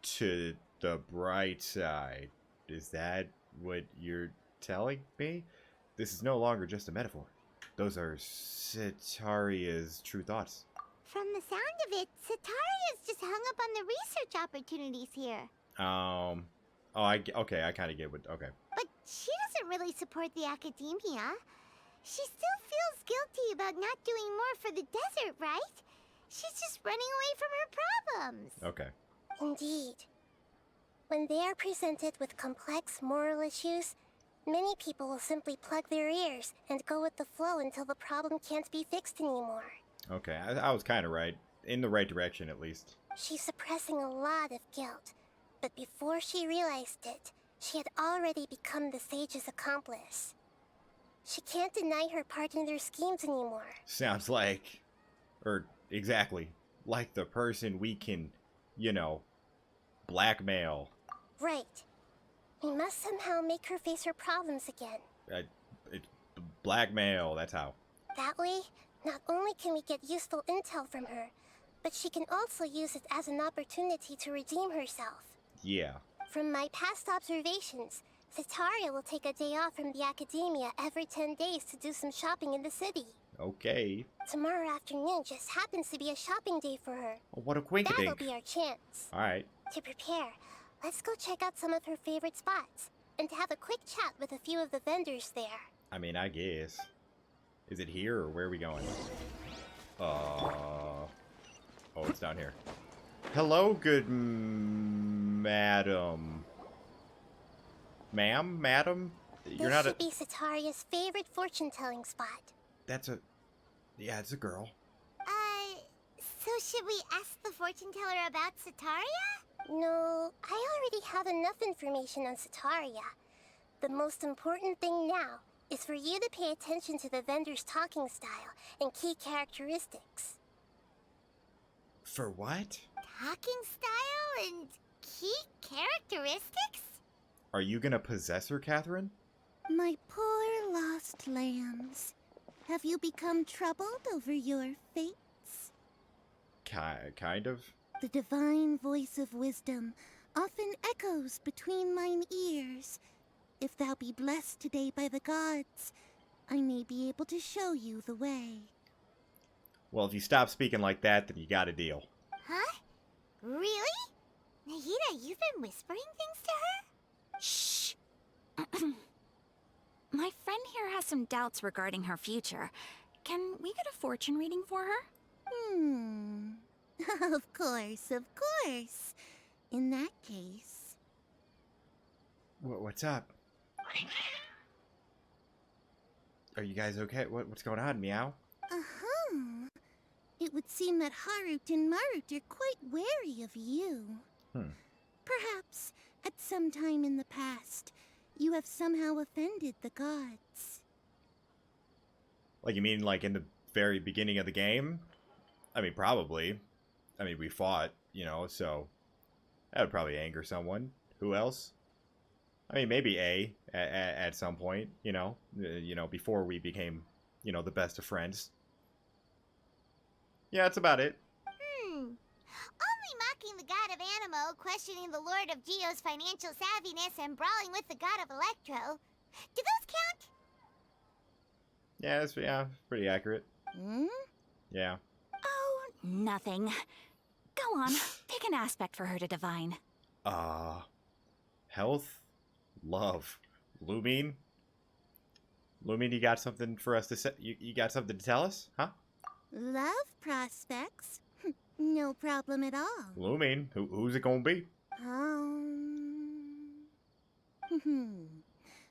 Speaker 2: to the bright side. Is that what you're telling me? This is no longer just a metaphor. Those are Cetaria's true thoughts.
Speaker 3: From the sound of it, Cetaria's just hung up on the research opportunities here.
Speaker 2: Okay, I kind of get what, okay.
Speaker 3: But she doesn't really support the academia. She still feels guilty about not doing more for the desert, right? She's just running away from her problems.
Speaker 2: Okay.
Speaker 1: Indeed. When they are presented with complex moral issues, many people will simply plug their ears and go with the flow until the problem can't be fixed anymore.
Speaker 2: Okay, I was kind of right. In the right direction, at least.
Speaker 1: She's suppressing a lot of guilt, but before she realized it, she had already become the sage's accomplice. She can't deny her part in their schemes anymore.
Speaker 2: Sounds like, or exactly, like the person we can, you know, blackmail.
Speaker 1: Right. We must somehow make her face her problems again.
Speaker 2: It's blackmail, that's how.
Speaker 1: That way, not only can we get useful intel from her, but she can also use it as an opportunity to redeem herself.
Speaker 2: Yeah.
Speaker 1: From my past observations, Cetaria will take a day off from the academia every 10 days to do some shopping in the city.
Speaker 2: Okay.
Speaker 1: Tomorrow afternoon just happens to be a shopping day for her.
Speaker 2: Oh, what a quinkadink.
Speaker 1: That'll be our chance.
Speaker 2: Alright.
Speaker 1: To prepare, let's go check out some of her favorite spots, and have a quick chat with a few of the vendors there.
Speaker 2: I mean, I guess. Is it here, or where are we going? Oh, it's down here. Hello, good madam. Ma'am? Madam? You're not a...
Speaker 1: This should be Cetaria's favorite fortune-telling spot.
Speaker 2: That's a... Yeah, it's a girl.
Speaker 3: So should we ask the fortune teller about Cetaria?
Speaker 1: No, I already have enough information on Cetaria. The most important thing now is for you to pay attention to the vendor's talking style and key characteristics.
Speaker 2: For what?
Speaker 3: Talking style and key characteristics?
Speaker 2: Are you gonna possess her, Catherine?
Speaker 5: My poor lost lambs. Have you become troubled over your fates?
Speaker 2: Kind of.
Speaker 5: The divine voice of wisdom often echoes between mine ears. If thou be blessed today by the gods, I may be able to show you the way.
Speaker 2: Well, if you stop speaking like that, then you got a deal.
Speaker 3: Huh? Really? Nahida, you've been whispering things to her?
Speaker 4: Shh. My friend here has some doubts regarding her future. Can we get a fortune reading for her?
Speaker 5: Of course, of course. In that case...
Speaker 2: What's up? Are you guys okay? What's going on, Meow?
Speaker 5: Uh-huh. It would seem that Harut and Marut are quite wary of you. Perhaps, at some time in the past, you have somehow offended the gods.
Speaker 2: Like, you mean, like, in the very beginning of the game? I mean, probably. I mean, we fought, you know, so... that would probably anger someone. Who else? I mean, maybe at some point, you know, before we became, you know, the best of friends. Yeah, that's about it.
Speaker 3: Only mocking the god of Animo, questioning the lord of Geo's financial savviness, and brawling with the god of Electro. Do those count?
Speaker 2: Yeah, that's pretty accurate. Yeah.
Speaker 4: Oh, nothing. Go on, pick an aspect for her to divine.
Speaker 2: Health? Love. Lumine? Lumine, you got something for us to say? You got something to tell us? Huh?
Speaker 5: Love prospects? No problem at all.
Speaker 2: Lumine, who's it gonna be?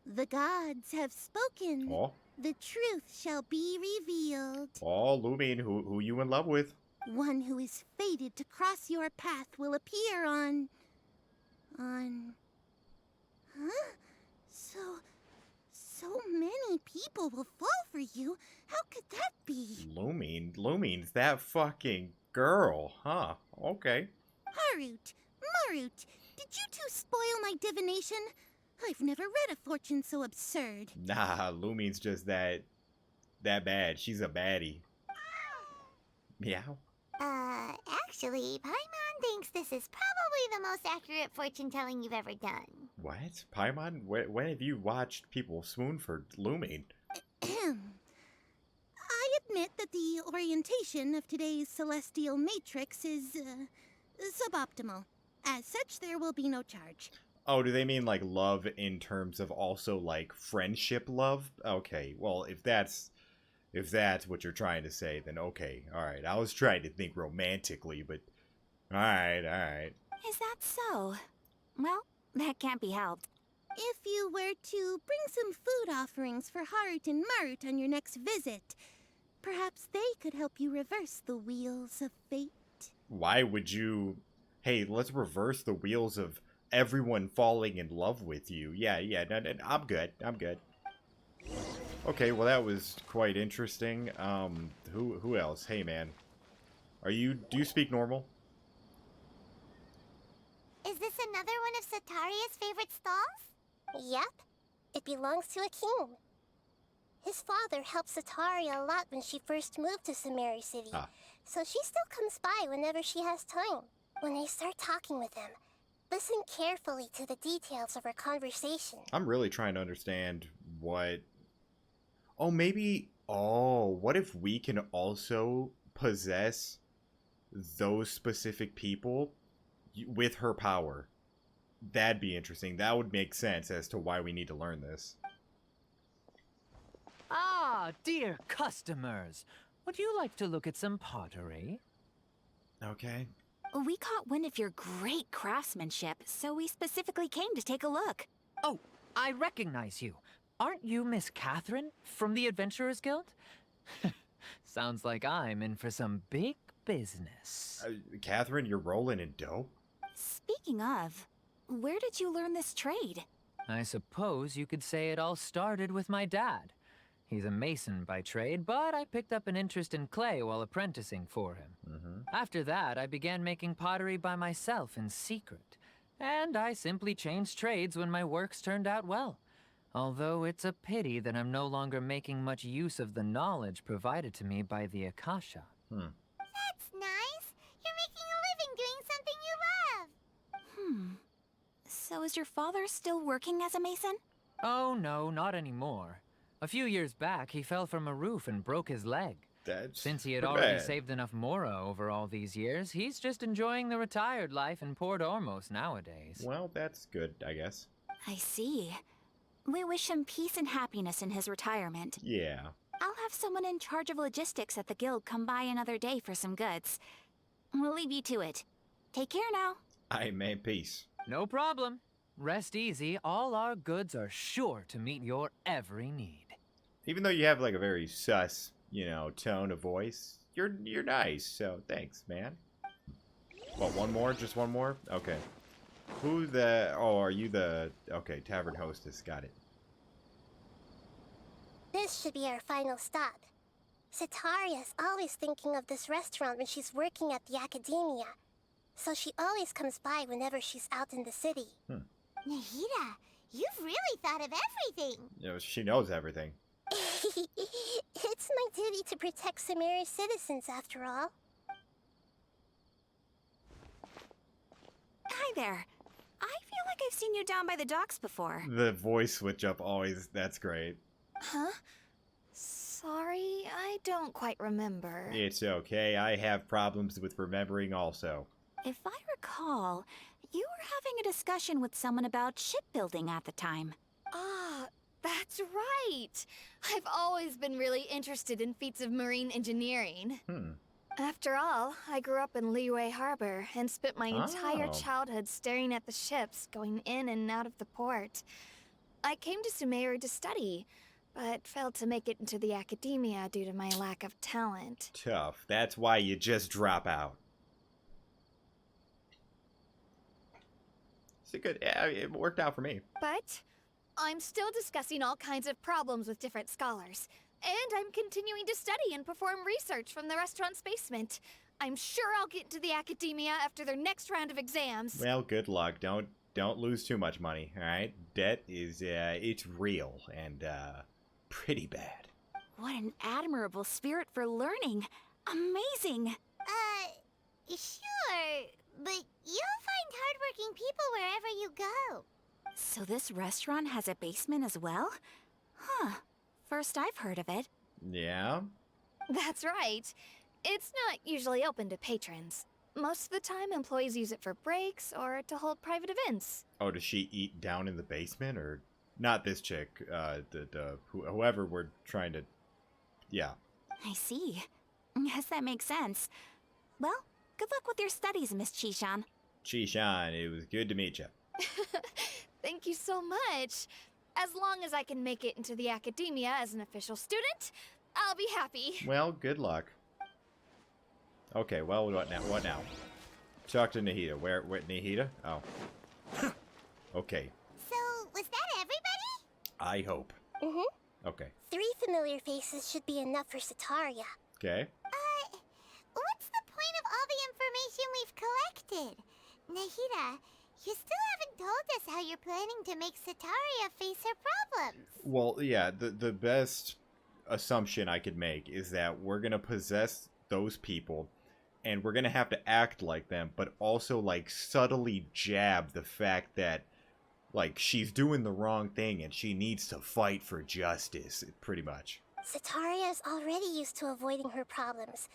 Speaker 5: The gods have spoken.
Speaker 2: Oh.
Speaker 5: The truth shall be revealed.
Speaker 2: Oh, Lumine, who you in love with?
Speaker 5: One who is fated to cross your path will appear on... Huh? So many people will fall for you. How could that be?
Speaker 2: Lumine's that fucking girl, huh? Okay.
Speaker 5: Harut, Marut, did you two spoil my divination? I've never read a fortune so absurd.
Speaker 2: Nah, Lumine's just that bad. She's a baddie. Meow.
Speaker 3: Actually, Paimon thinks this is probably the most accurate fortune telling you've ever done.
Speaker 2: What? Paimon? When have you watched people swoon for Lumine?
Speaker 5: I admit that the orientation of today's celestial matrix is suboptimal. As such, there will be no charge.
Speaker 2: Oh, do they mean like love in terms of also like friendship love? Okay, well, if that's what you're trying to say, then okay, alright. I was trying to think romantically, but alright.
Speaker 4: Is that so? Well, that can't be helped.
Speaker 5: If you were to bring some food offerings for Harut and Marut on your next visit, perhaps they could help you reverse the wheels of fate.
Speaker 2: Why would you... Hey, let's reverse the wheels of everyone falling in love with you. Yeah, no, I'm good. Okay, well that was quite interesting. Who else? Hey man. Do you speak normal?
Speaker 3: Is this another one of Sataria's favorite stalls?
Speaker 1: Yep. It belongs to a king. His father helped Sataria a lot when she first moved to Samari City. So she still comes by whenever she has time. When I start talking with him, listen carefully to the details of our conversation.
Speaker 2: I'm really trying to understand what... Oh, maybe... Oh, what if we can also possess those specific people with her power? That'd be interesting. That would make sense as to why we need to learn this.
Speaker 6: Ah, dear customers. Would you like to look at some pottery?
Speaker 2: Okay.
Speaker 4: We caught wind of your great craftsmanship, so we specifically came to take a look.
Speaker 6: Oh, I recognize you. Aren't you Miss Catherine from the Adventurers Guild? Sounds like I'm in for some big business.
Speaker 2: Catherine, you're rolling in dough?
Speaker 4: Speaking of, where did you learn this trade?
Speaker 6: I suppose you could say it all started with my dad. He's a mason by trade, but I picked up an interest in clay while apprenticing for him. After that, I began making pottery by myself in secret. And I simply changed trades when my works turned out well. Although it's a pity that I'm no longer making much use of the knowledge provided to me by the Akasha.
Speaker 3: That's nice. You're making a living doing something you love.
Speaker 4: So is your father still working as a mason?
Speaker 6: Oh no, not anymore. A few years back, he fell from a roof and broke his leg. Since he had already saved enough Mora over all these years, he's just enjoying the retired life in Port Ormos nowadays.
Speaker 2: Well, that's good, I guess.
Speaker 4: I see. We wish him peace and happiness in his retirement.
Speaker 2: Yeah.
Speaker 4: I'll have someone in charge of logistics at the guild come by another day for some goods. We'll leave you to it. Take care now.
Speaker 2: I may peace.
Speaker 6: No problem. Rest easy, all our goods are sure to meet your every need.
Speaker 2: Even though you have like a very sus, tone of voice, you're nice, so thanks, man. What, one more? Just one more? Okay. Are you the... Okay, tavern hostess, got it.
Speaker 1: This should be our final stop. Sataria's always thinking of this restaurant when she's working at the academia. So she always comes by whenever she's out in the city.
Speaker 3: Nahida, you've really thought of everything.
Speaker 2: She knows everything.
Speaker 1: It's my duty to protect Samari's citizens, after all.
Speaker 4: Hi there. I feel like I've seen you down by the docks before.
Speaker 2: The voice switch up always, that's great.
Speaker 4: Huh? Sorry, I don't quite remember.
Speaker 2: It's okay, I have problems with remembering also.
Speaker 4: If I recall, you were having a discussion with someone about shipbuilding at the time.
Speaker 7: Ah, that's right. I've always been really interested in feats of marine engineering. After all, I grew up in Liyue Harbor and spent my entire childhood staring at the ships going in and out of the port. I came to Sumeru to study, but failed to make it into the academia due to my lack of talent.
Speaker 2: Tough. That's why you just drop out. It's a good... Yeah, it worked out for me.
Speaker 7: But I'm still discussing all kinds of problems with different scholars. And I'm continuing to study and perform research from the restaurant's basement. I'm sure I'll get into the academia after their next round of exams.
Speaker 2: Well, good luck. Don't lose too much money, alright? Debt is, it's real and, pretty bad.
Speaker 4: What an admirable spirit for learning. Amazing.
Speaker 3: Sure, but you'll find hardworking people wherever you go.
Speaker 4: So this restaurant has a basement as well? Huh. First I've heard of it.
Speaker 2: Yeah?
Speaker 7: That's right. It's not usually open to patrons. Most of the time, employees use it for breaks or to hold private events.
Speaker 2: Oh, does she eat down in the basement, or... Not this chick, whoever we're trying to... Yeah.
Speaker 4: I see. Guess that makes sense. Well, good luck with your studies, Miss Chishan.
Speaker 2: Chishan, it was good to meet you.
Speaker 7: Thank you so much. As long as I can make it into the academia as an official student, I'll be happy.
Speaker 2: Well, good luck. Okay, well, what now? What now? Talk to Nahida. Where Nahida? Oh. Okay.
Speaker 3: So, was that everybody?
Speaker 2: I hope.
Speaker 1: Mm-hmm.
Speaker 2: Okay.
Speaker 1: 3 familiar faces should be enough for Sataria.
Speaker 2: Okay.
Speaker 3: What's the point of all the information we've collected? Nahida, you still haven't told us how you're planning to make Sataria face her problems.
Speaker 2: Well, yeah, the best assumption I could make is that we're gonna possess those people, and we're gonna have to act like them, but also, like, subtly jab the fact that, like, she's doing the wrong thing and she needs to fight for justice, pretty much.
Speaker 1: Sataria is already used to avoiding her problems,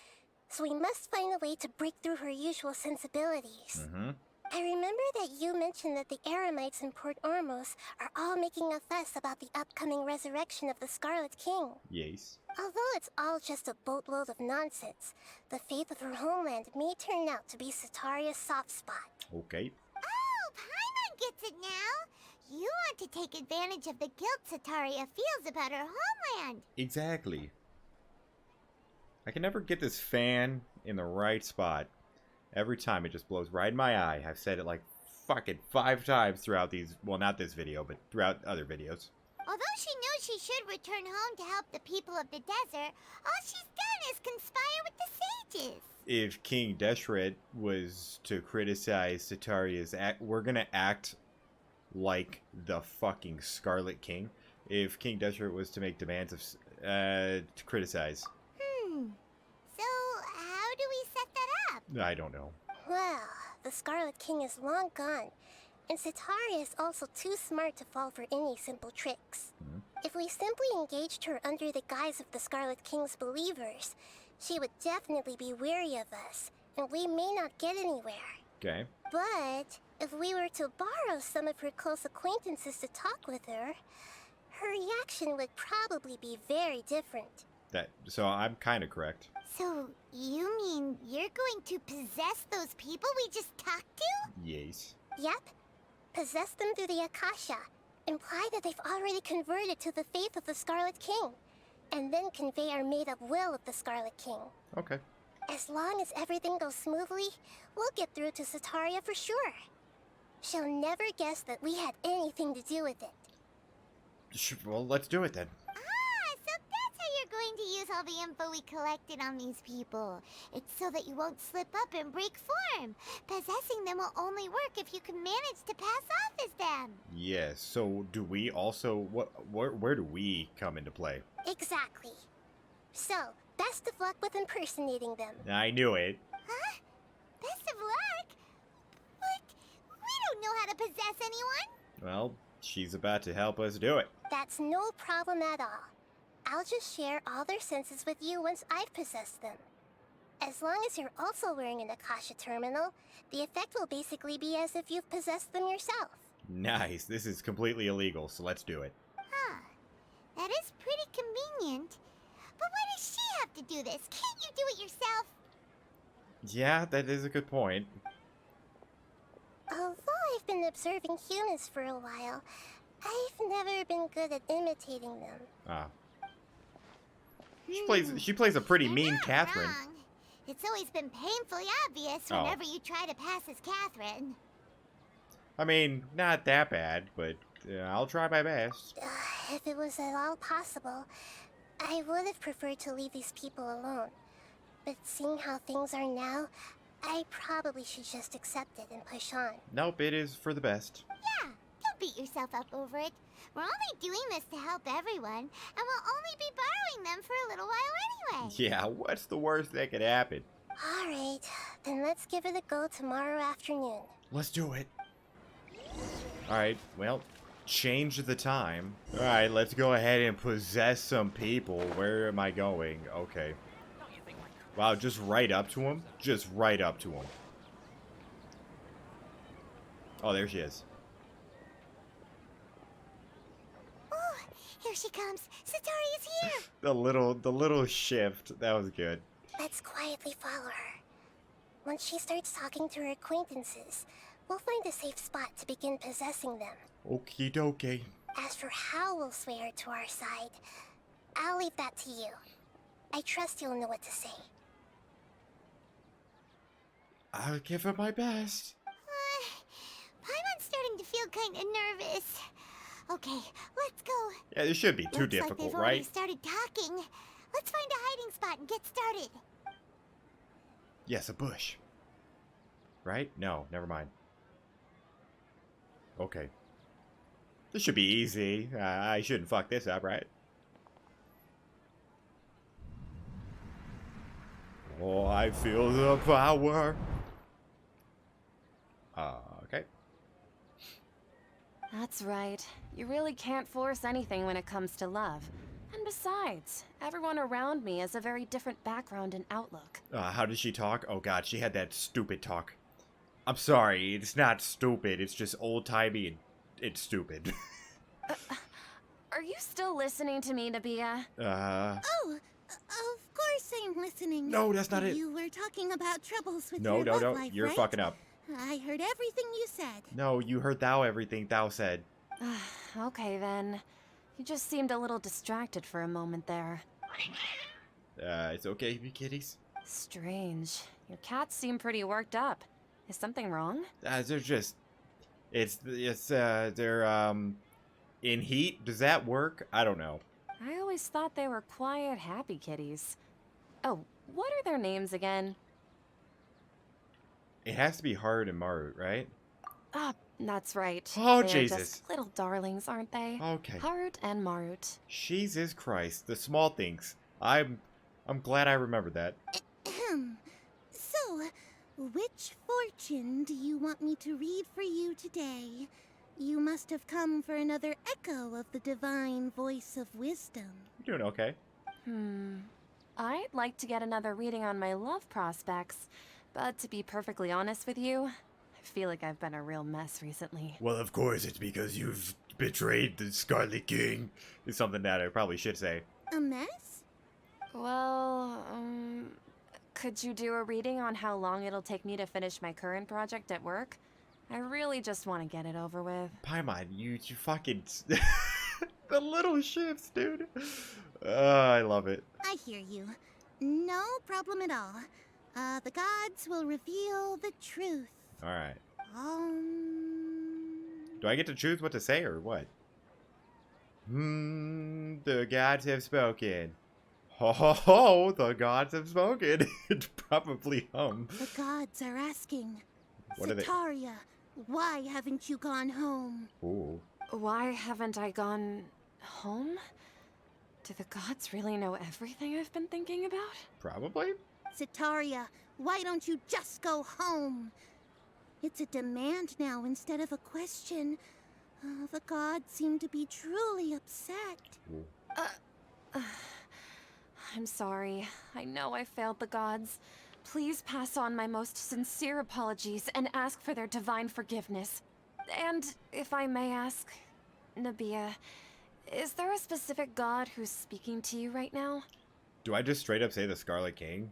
Speaker 1: so we must find a way to break through her usual sensibilities.
Speaker 2: Mm-hmm.
Speaker 1: I remember that you mentioned that the Eremites in Port Ormos are all making a fuss about the upcoming resurrection of the Scarlet King.
Speaker 2: Yes.
Speaker 1: Although it's all just a boatload of nonsense, the fate of her homeland may turn out to be Sataria's soft spot.
Speaker 2: Okay.
Speaker 3: Oh, Paimon gets it now. You want to take advantage of the guilt Sataria feels about her homeland.
Speaker 2: Exactly. I can never get this fan in the right spot. Every time it just blows right in my eye. I've said it like fucking 5 times throughout these, well, not this video, but throughout other videos.
Speaker 3: Although she knows she should return home to help the people of the desert, all she's done is conspire with the sages.
Speaker 2: If King Deshret was to criticize Sataria's act, we're gonna act like the fucking Scarlet King. If King Deshret was to make demands of, to criticize.
Speaker 3: So, how do we set that up?
Speaker 2: I don't know.
Speaker 1: Well, the Scarlet King is long gone, and Sataria is also too smart to fall for any simple tricks. If we simply engaged her under the guise of the Scarlet King's believers, she would definitely be weary of us, and we may not get anywhere.
Speaker 2: Okay.
Speaker 1: But if we were to borrow some of her close acquaintances to talk with her, her reaction would probably be very different.
Speaker 2: So I'm kind of correct.
Speaker 3: So, you mean you're going to possess those people we just talked to?
Speaker 2: Yes.
Speaker 1: Yep. Possess them through the Akasha. Imply that they've already converted to the faith of the Scarlet King. And then convey our made-up will of the Scarlet King.
Speaker 2: Okay.
Speaker 1: As long as everything goes smoothly, we'll get through to Sataria for sure. She'll never guess that we had anything to do with it.
Speaker 2: Well, let's do it then.
Speaker 3: So that's how you're going to use all the info we collected on these people. It's so that you won't slip up and break form. Possessing them will only work if you can manage to pass off as them.
Speaker 2: Yes. So do we also... Where do we come into play?
Speaker 1: Exactly. So, best of luck with impersonating them.
Speaker 2: I knew it.
Speaker 3: Huh? Best of luck? But we don't know how to possess anyone.
Speaker 2: Well, she's about to help us do it.
Speaker 1: That's no problem at all. I'll just share all their senses with you once I've possessed them. As long as you're also wearing an Akasha terminal, the effect will basically be as if you've possessed them yourself.
Speaker 2: Nice. This is completely illegal, so let's do it.
Speaker 3: Huh. That is pretty convenient. But why does she have to do this? Can't you do it yourself?
Speaker 2: Yeah, that is a good point.
Speaker 1: Although I've been observing humans for a while, I've never been good at imitating them.
Speaker 2: Ah. She plays a pretty
Speaker 3: You're
Speaker 2: mean
Speaker 3: not
Speaker 2: Catherine.
Speaker 3: wrong. It's always been painfully obvious
Speaker 2: Oh.
Speaker 3: whenever you try to pass as Catherine.
Speaker 2: I mean, not that bad, but I'll try my best.
Speaker 1: If it was at all possible, I would have preferred to leave these people alone. But seeing how things are now, I probably should just accept it and push on.
Speaker 2: Nope, it is for the best.
Speaker 3: Yeah, don't beat yourself up over it. We're only doing this to help everyone, and we'll only be borrowing them for a little while anyway.
Speaker 2: Yeah, what's the worst that could happen?
Speaker 1: Alright, then let's give it a go tomorrow afternoon.
Speaker 2: Let's do it. Alright, well, change the time. Alright, let's go ahead and possess some people. Where am I going? Okay. Wow, just right up to him? Just right up to him. Oh, there she is.
Speaker 3: Oh, here she comes. Satori is here.
Speaker 2: The little shift. That was good.
Speaker 1: Let's quietly follow her. Once she starts talking to her acquaintances, we'll find a safe spot to begin possessing them.
Speaker 2: Okie dokie.
Speaker 1: As for how we'll sway her to our side, I'll leave that to you. I trust you'll know what to say.
Speaker 2: I'll give her my best.
Speaker 3: Paimon's starting to feel kind of nervous. Okay, let's go.
Speaker 2: Yeah, this should be too
Speaker 3: Looks like
Speaker 2: difficult,
Speaker 3: they've already
Speaker 2: right?
Speaker 3: started talking. Let's find a hiding spot and get started.
Speaker 2: Yes, a bush. Right? No, never mind. Okay. This should be easy. I shouldn't fuck this up, right? Oh, I feel the power. Okay.
Speaker 8: That's right. You really can't force anything when it comes to love. And besides, everyone around me has a very different background and outlook.
Speaker 2: How did she talk? Oh god, she had that stupid talk. I'm sorry, it's not stupid. It's just old-timey and it's stupid.
Speaker 8: Are you still listening to me, Nabia?
Speaker 5: Oh, of course I'm listening.
Speaker 2: No, that's not it.
Speaker 5: You were talking about troubles with
Speaker 2: No,
Speaker 5: your
Speaker 2: no,
Speaker 5: love
Speaker 2: no.
Speaker 5: life,
Speaker 2: You're
Speaker 5: right?
Speaker 2: fucking up.
Speaker 5: I heard everything you said.
Speaker 2: No, you heard thou everything thou said.
Speaker 8: Okay then. You just seemed a little distracted for a moment there.
Speaker 2: It's okay, you kitties.
Speaker 8: Strange. Your cats seem pretty worked up. Is something wrong?
Speaker 2: They're just... they're, in heat? Does that work? I don't know.
Speaker 8: I always thought they were quiet, happy kitties. Oh, what are their names again?
Speaker 2: It has to be Hard and Marut, right?
Speaker 8: Ah, that's right.
Speaker 2: Oh,
Speaker 8: They're
Speaker 2: Jesus.
Speaker 8: just little darlings, aren't they?
Speaker 2: Okay.
Speaker 8: Harut and Marut.
Speaker 2: Jesus Christ. The small things. I'm glad I remembered that.
Speaker 5: So, which fortune do you want me to read for you today? You must have come for another echo of the divine voice of wisdom.
Speaker 2: You're doing okay.
Speaker 8: I'd like to get another reading on my love prospects, but to be perfectly honest with you, I feel like I've been a real mess recently.
Speaker 2: Well, of course, it's because you've betrayed the Scarlet King. It's something that I probably should say.
Speaker 5: A mess?
Speaker 8: Well, could you do a reading on how long it'll take me to finish my current project at work? I really just want to get it over with.
Speaker 2: Paimon, you fucking... the little shifts, dude. I love it.
Speaker 5: I hear you. No problem at all. The gods will reveal the truth.
Speaker 2: Alright. Do I get to choose what to say or what? The gods have spoken. Ho ho ho, the gods have spoken. It's probably
Speaker 5: The gods are asking.
Speaker 2: What are they?
Speaker 5: Sataria, why haven't you gone home?
Speaker 2: Ooh.
Speaker 8: Why haven't I gone home? Do the gods really know everything I've been thinking about?
Speaker 2: Probably?
Speaker 5: Sataria, why don't you just go home? It's a demand now instead of a question. The gods seem to be truly upset.
Speaker 2: Ooh.
Speaker 8: I'm sorry. I know I failed the gods. Please pass on my most sincere apologies and ask for their divine forgiveness. And if I may ask, Nabia, is there a specific god who's speaking to you right now?
Speaker 2: Do I just straight up say the Scarlet King?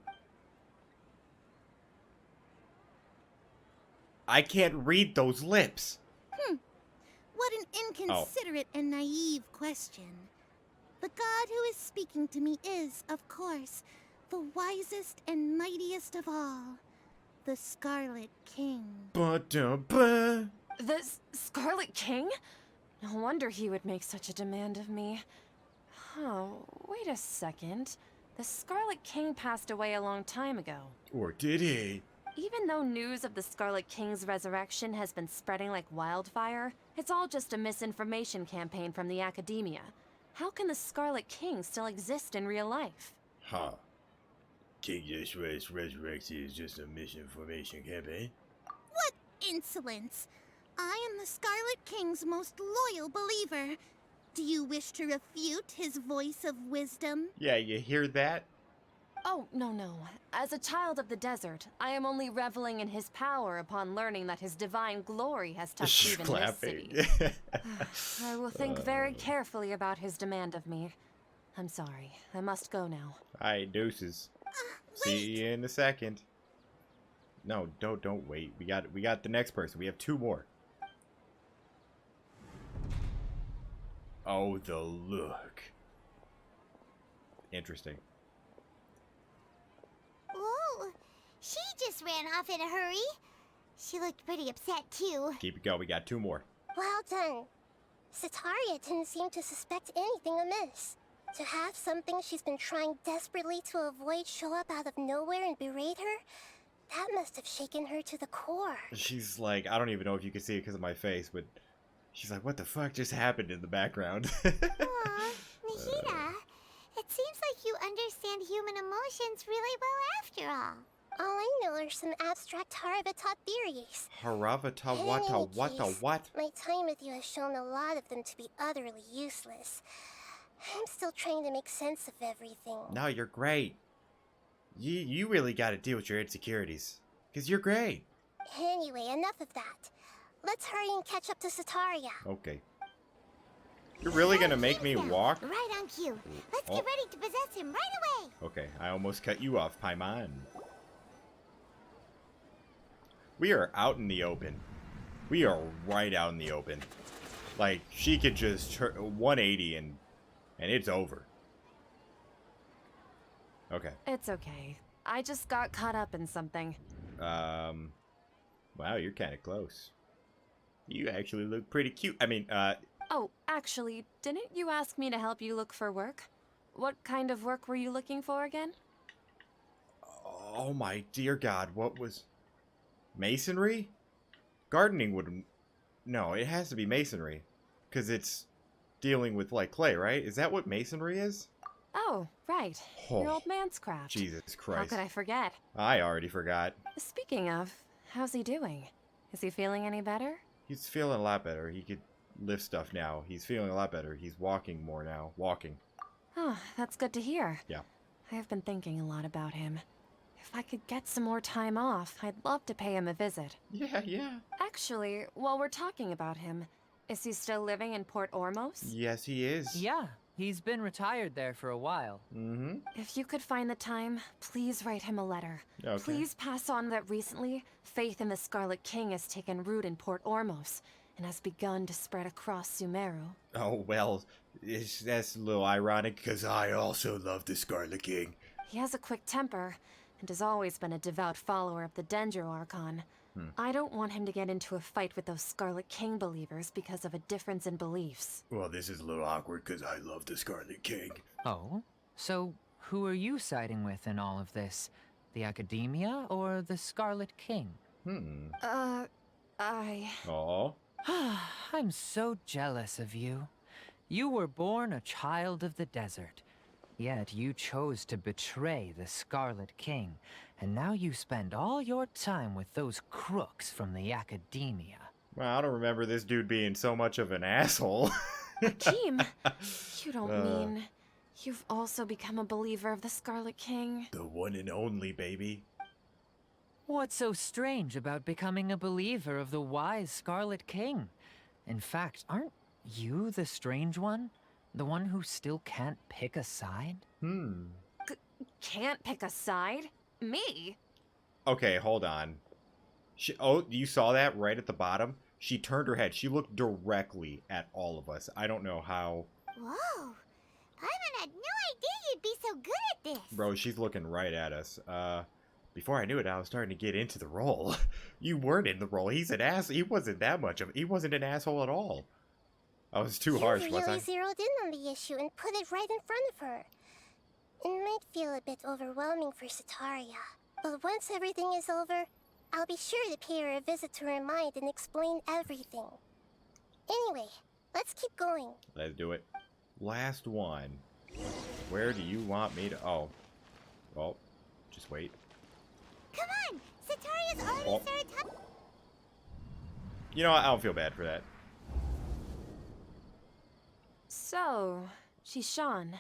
Speaker 2: I can't read those lips.
Speaker 5: What an inconsiderate and naive question. The god who is speaking to me is, of course, the wisest and mightiest of all, the Scarlet King.
Speaker 8: The Scarlet King? No wonder he would make such a demand of me. Oh, wait a second. The Scarlet King passed away a long time ago.
Speaker 2: Or did he?
Speaker 8: Even though news of the Scarlet King's resurrection has been spreading like wildfire, it's all just a misinformation campaign from the academia. How can the Scarlet King still exist in real life?
Speaker 2: Huh. King just resurrected is just a misinformation campaign?
Speaker 5: What insolence! I am the Scarlet King's most loyal believer. Do you wish to refute his voice of wisdom?
Speaker 2: Yeah, you hear that?
Speaker 8: Oh, no. As a child of the desert, I am only reveling in his power upon learning that his divine glory has touched
Speaker 2: She's
Speaker 8: even
Speaker 2: clapping.
Speaker 8: this city. I will think very carefully about his demand of me. I'm sorry. I must go now.
Speaker 2: Alright, deuces. See you in a second. No, don't wait. We got the next person. We have 2 more. Oh, the look. Interesting.
Speaker 3: Whoa, she just ran off in a hurry. She looked pretty upset, too.
Speaker 2: Keep it going. We got 2 more.
Speaker 1: Well done. Sataria didn't seem to suspect anything amiss. To have something she's been trying desperately to avoid show up out of nowhere and berate her, that must have shaken her to the core.
Speaker 2: She's like, I don't even know if you can see it because of my face, but she's like, what the fuck just happened in the background?
Speaker 3: Aw, Nahida, it seems like you understand human emotions really well after all.
Speaker 1: All I know are some abstract Haravatat theories.
Speaker 2: Haravata
Speaker 1: In
Speaker 2: what
Speaker 1: any
Speaker 2: a
Speaker 1: case,
Speaker 2: what?
Speaker 1: My time with you has shown a lot of them to be utterly useless. I'm still trying to make sense of everything.
Speaker 2: No, you're great. You really got to deal with your insecurities. Because you're great.
Speaker 1: Anyway, enough of that. Let's hurry and catch up to Sataria.
Speaker 2: Okay. You're really going to make me walk?
Speaker 3: Right on cue. Let's get ready to possess him right away.
Speaker 2: Okay, I almost cut you off, Paimon. We are out in the open. We are right out in the open. Like, she could just turn 180 and it's over. Okay.
Speaker 8: It's okay. I just got caught up in something.
Speaker 2: Wow, you're kind of close. You actually look pretty cute. I mean,
Speaker 8: Oh, actually, didn't you ask me to help you look for work? What kind of work were you looking for again?
Speaker 2: oh my dear God, what was... Masonry? Gardening would... No, it has to be masonry. Because it's dealing with, like, clay, right? Is that what masonry is?
Speaker 8: Oh, right. Your old man's craft.
Speaker 2: Jesus
Speaker 8: How
Speaker 2: Christ.
Speaker 8: could I forget?
Speaker 2: I already forgot.
Speaker 8: Speaking of, how's he doing? Is he feeling any better?
Speaker 2: He's feeling a lot better. He could lift stuff now. He's feeling a lot better. He's walking more now. Walking.
Speaker 8: Oh, that's good to hear.
Speaker 2: Yeah.
Speaker 8: I have been thinking a lot about him. If I could get some more time off, I'd love to pay him a visit.
Speaker 2: Yeah.
Speaker 8: Actually, while we're talking about him, is he still living in Port Ormos?
Speaker 2: Yes, he is.
Speaker 6: Yeah, he's been retired there for a while.
Speaker 2: Mm-hmm.
Speaker 8: If you could find the time, please write him a letter.
Speaker 2: Okay.
Speaker 8: Please pass on that recently, faith in the Scarlet King has taken root in Port Ormos and has begun to spread across Sumeru.
Speaker 2: Oh, well, that's a little ironic because I also love the Scarlet King.
Speaker 8: He has a quick temper and has always been a devout follower of the Dendro Archon. I don't want him to get into a fight with those Scarlet King believers because of a difference in beliefs.
Speaker 2: Well, this is a little awkward because I love the Scarlet King.
Speaker 6: Oh? So, who are you siding with in all of this? The Academia or the Scarlet King?
Speaker 2: Aw.
Speaker 6: I'm so jealous of you. You were born a child of the desert. Yet you chose to betray the Scarlet King, and now you spend all your time with those crooks from the Academia.
Speaker 2: Well, I don't remember this dude being so much of an asshole.
Speaker 8: Akeem, you don't mean you've also become a believer of the Scarlet King?
Speaker 2: The one and only, baby.
Speaker 6: What's so strange about becoming a believer of the wise Scarlet King? In fact, aren't you the strange one? The one who still can't pick a side?
Speaker 8: Can't pick a side? Me?
Speaker 2: Okay, hold on. Oh, you saw that right at the bottom? She turned her head. She looked directly at all of us. I don't know how.
Speaker 3: Whoa. Paimon had no idea you'd be so good at this.
Speaker 2: Bro, she's looking right at us. Before I knew it, I was starting to get into the role. You weren't in the role. He's an ass. He wasn't that much of. He wasn't an asshole at all. I was too harsh,
Speaker 1: You
Speaker 2: wasn't I?
Speaker 1: really zeroed in on the issue and put it right in front of her. It might feel a bit overwhelming for Sataria, but once everything is over, I'll be sure to pay her a visit to her mind and explain everything. Anyway, let's keep going.
Speaker 2: Let's do it. Last one. Where do you want me to... Oh. Well, just wait.
Speaker 3: Come on! Sataria's already
Speaker 2: Oh.
Speaker 3: started talking.
Speaker 2: You know what? I don't feel bad for that.
Speaker 8: So, Shishan,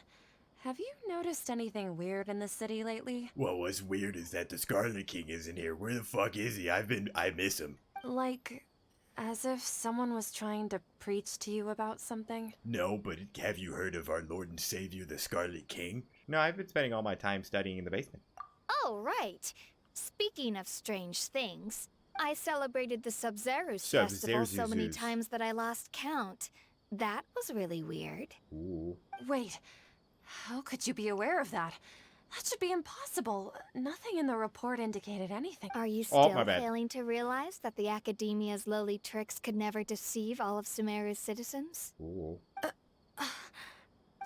Speaker 8: have you noticed anything weird in the city lately?
Speaker 9: Well, what's weird is that the Scarlet King isn't here. Where the fuck is he? I miss him.
Speaker 8: Like, as if someone was trying to preach to you about something?
Speaker 9: No, but have you heard of our Lord and Savior, the Scarlet King?
Speaker 2: No, I've been spending all my time studying in the basement.
Speaker 7: Oh, right. Speaking of strange things, I celebrated the Sub-Zerus festival so many
Speaker 2: Sub-Zerus.
Speaker 7: times that I lost count. That was really weird.
Speaker 2: Ooh.
Speaker 8: Wait, how could you be aware of that? That should be impossible. Nothing in the report indicated anything.
Speaker 7: Are you
Speaker 2: Oh,
Speaker 7: still
Speaker 2: my bad.
Speaker 7: failing to realize that the Academia's lowly tricks could never deceive all of Sumeru's citizens?
Speaker 2: Ooh.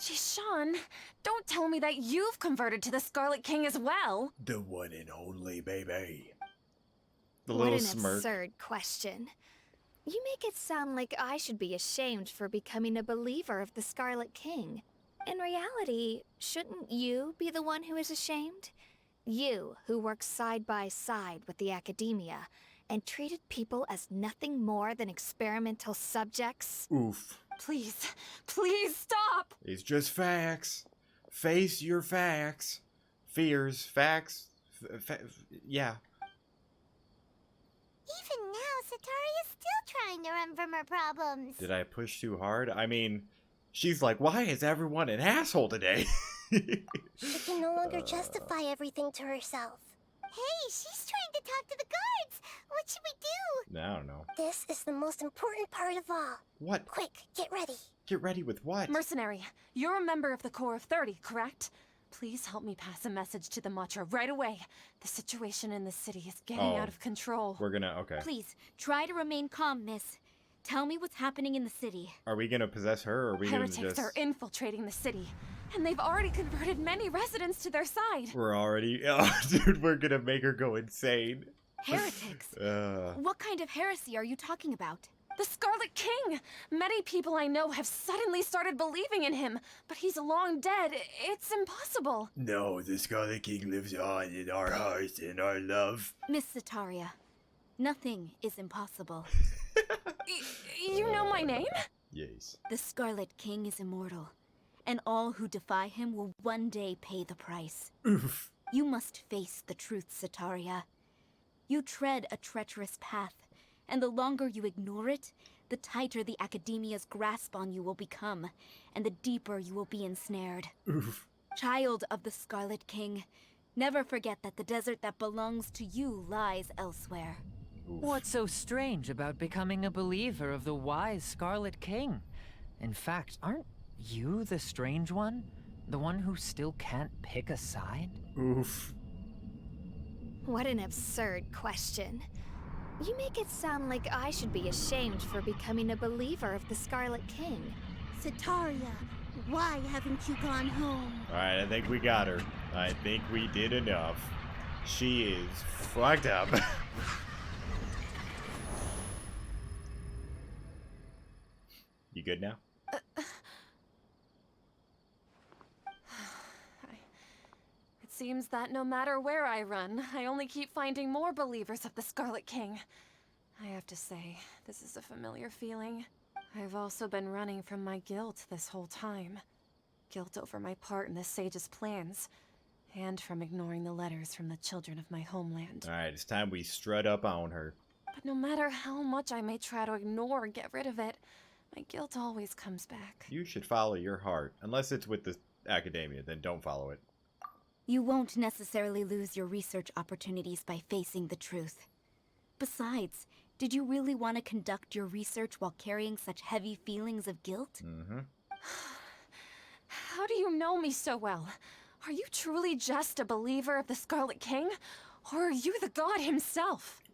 Speaker 8: Shishan, don't tell me that you've converted to the Scarlet King as well.
Speaker 9: The one and only baby.
Speaker 2: The
Speaker 7: What
Speaker 2: little
Speaker 7: an
Speaker 2: smirk.
Speaker 7: absurd question. You make it sound like I should be ashamed for becoming a believer of the Scarlet King. In reality, shouldn't you be the one who is ashamed? You, who works side by side with the Academia and treated people as nothing more than experimental subjects.
Speaker 2: Oof.
Speaker 8: Please, please stop!
Speaker 2: It's just facts. Face your facts. Fears. Facts. Yeah.
Speaker 3: Even now, Sataria's still trying to run from her problems.
Speaker 2: Did I push too hard? I mean, she's like, why is everyone an asshole today?
Speaker 1: She can no longer justify everything to herself.
Speaker 3: Hey, she's trying to talk to the guards. What should we do?
Speaker 2: I don't know.
Speaker 1: This is the most important part of all.
Speaker 2: What?
Speaker 1: Quick, get ready.
Speaker 2: Get ready with what?
Speaker 8: Mercenary, you're a member of the Corps of 30, correct? Please help me pass a message to the Matra right away. The situation in the city is getting out of control.
Speaker 2: We're gonna, okay.
Speaker 10: Please, try to remain calm, miss. Tell me what's happening in the city.
Speaker 2: Are we gonna possess her, or are we gonna
Speaker 8: Heretics
Speaker 2: just...
Speaker 8: are infiltrating the city, and they've already converted many residents to their side.
Speaker 2: We're already... Oh, dude, we're gonna make her go insane.
Speaker 10: Heretics?
Speaker 2: Uh,
Speaker 10: What kind of heresy are you talking about?
Speaker 8: The Scarlet King! Many people I know have suddenly started believing in him, but he's long dead. It's impossible.
Speaker 9: No, the Scarlet King lives on in our hearts and our love.
Speaker 10: Miss Sataria, nothing is impossible.
Speaker 8: You know my name?
Speaker 2: yes.
Speaker 10: The Scarlet King is immortal, and all who defy him will one day pay the price.
Speaker 2: Oof.
Speaker 10: You must face the truth, Sataria. You tread a treacherous path, and the longer you ignore it, the tighter the Academia's grasp on you will become, and the deeper you will be ensnared.
Speaker 2: Oof.
Speaker 10: Child of the Scarlet King, never forget that the desert that belongs to you lies elsewhere.
Speaker 2: Oof.
Speaker 6: What's so strange about becoming a believer of the wise Scarlet King? In fact, aren't you the strange one? The one who still can't pick a side?
Speaker 2: Oof.
Speaker 7: What an absurd question. You make it sound like I should be ashamed for becoming a believer of the Scarlet King.
Speaker 5: Sataria, why haven't you gone home?
Speaker 2: Alright, I think we got her. I think we did enough. She is fucked up. You good now?
Speaker 8: It seems that no matter where I run, I only keep finding more believers of the Scarlet King. I have to say, this is a familiar feeling. I've also been running from my guilt this whole time. Guilt over my part in the Sage's plans, and from ignoring the letters from the children of my homeland.
Speaker 2: Alright, it's time we strut up on her.
Speaker 8: But no matter how much I may try to ignore or get rid of it, my guilt always comes back.
Speaker 2: You should follow your heart. Unless it's with the Academia, then don't follow it.
Speaker 10: You won't necessarily lose your research opportunities by facing the truth. Besides, Did you really want to conduct your research while carrying such heavy feelings of guilt?
Speaker 2: Mm-hmm.
Speaker 8: How do you know me so well? Are you truly just a believer of the Scarlet King? Or are you the god himself?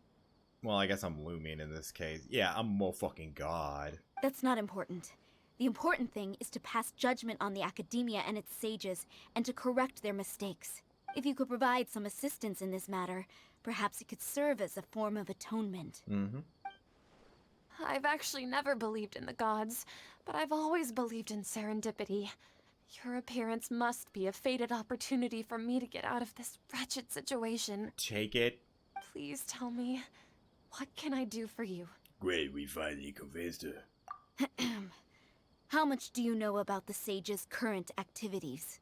Speaker 2: Well, I guess I'm Lumion in this case. Yeah, I'm more fucking god.
Speaker 10: That's not important. The important thing is to pass judgment on the academia and its sages, and to correct their mistakes. If you could provide some assistance in this matter, perhaps it could serve as a form of atonement.
Speaker 2: Mm-hmm.
Speaker 8: I've actually never believed in the gods, but I've always believed in serendipity. Your appearance must be a fated opportunity for me to get out of this wretched situation.
Speaker 2: Take it.
Speaker 8: Please tell me, what can I do for you?
Speaker 9: Great, we finally convinced her.
Speaker 10: How much do you know about the sage's current activities?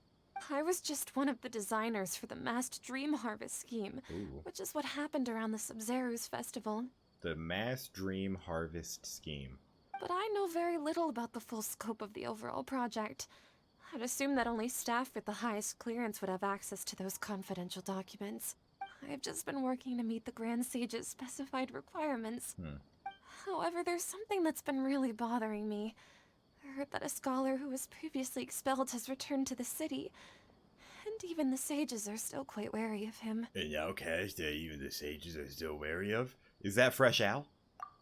Speaker 8: I was just one of the designers for the massed dream harvest scheme,
Speaker 2: Ooh.
Speaker 8: which is what happened around the Sub-Zero's festival.
Speaker 2: The Mass Dream Harvest Scheme.
Speaker 8: But I know very little about the full scope of the overall project. I'd assume that only staff with the highest clearance would have access to those confidential documents. I've just been working to meet the Grand Sage's specified requirements. However, there's something that's been really bothering me. I heard that a scholar who was previously expelled has returned to the city, and even the sages are still quite wary of him.
Speaker 9: An outcast that even the sages are still wary of?
Speaker 2: Is that Fresh Al?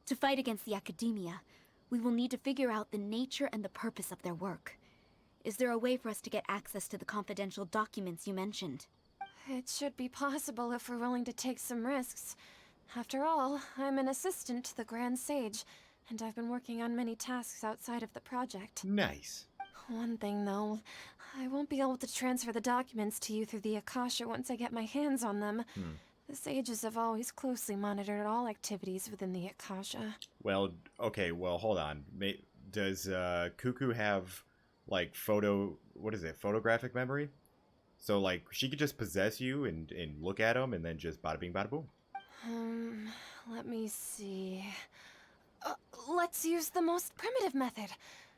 Speaker 10: To fight against the academia, we will need to figure out the nature and the purpose of their work. Is there a way for us to get access to the confidential documents you mentioned?
Speaker 8: It should be possible if we're willing to take some risks. After all, I'm an assistant to the Grand Sage, and I've been working on many tasks outside of the project.
Speaker 2: Nice.
Speaker 8: One thing, though, I won't be able to transfer the documents to you through the Akasha once I get my hands on them. The sages have always closely monitored all activities within the Akasha.
Speaker 2: Well, okay, well, hold on. Does Cuckoo have, like, photographic memory? So, like, she could just possess you and look at them and then just bada bing, bada boom.
Speaker 8: Let me see. Let's use the most primitive method.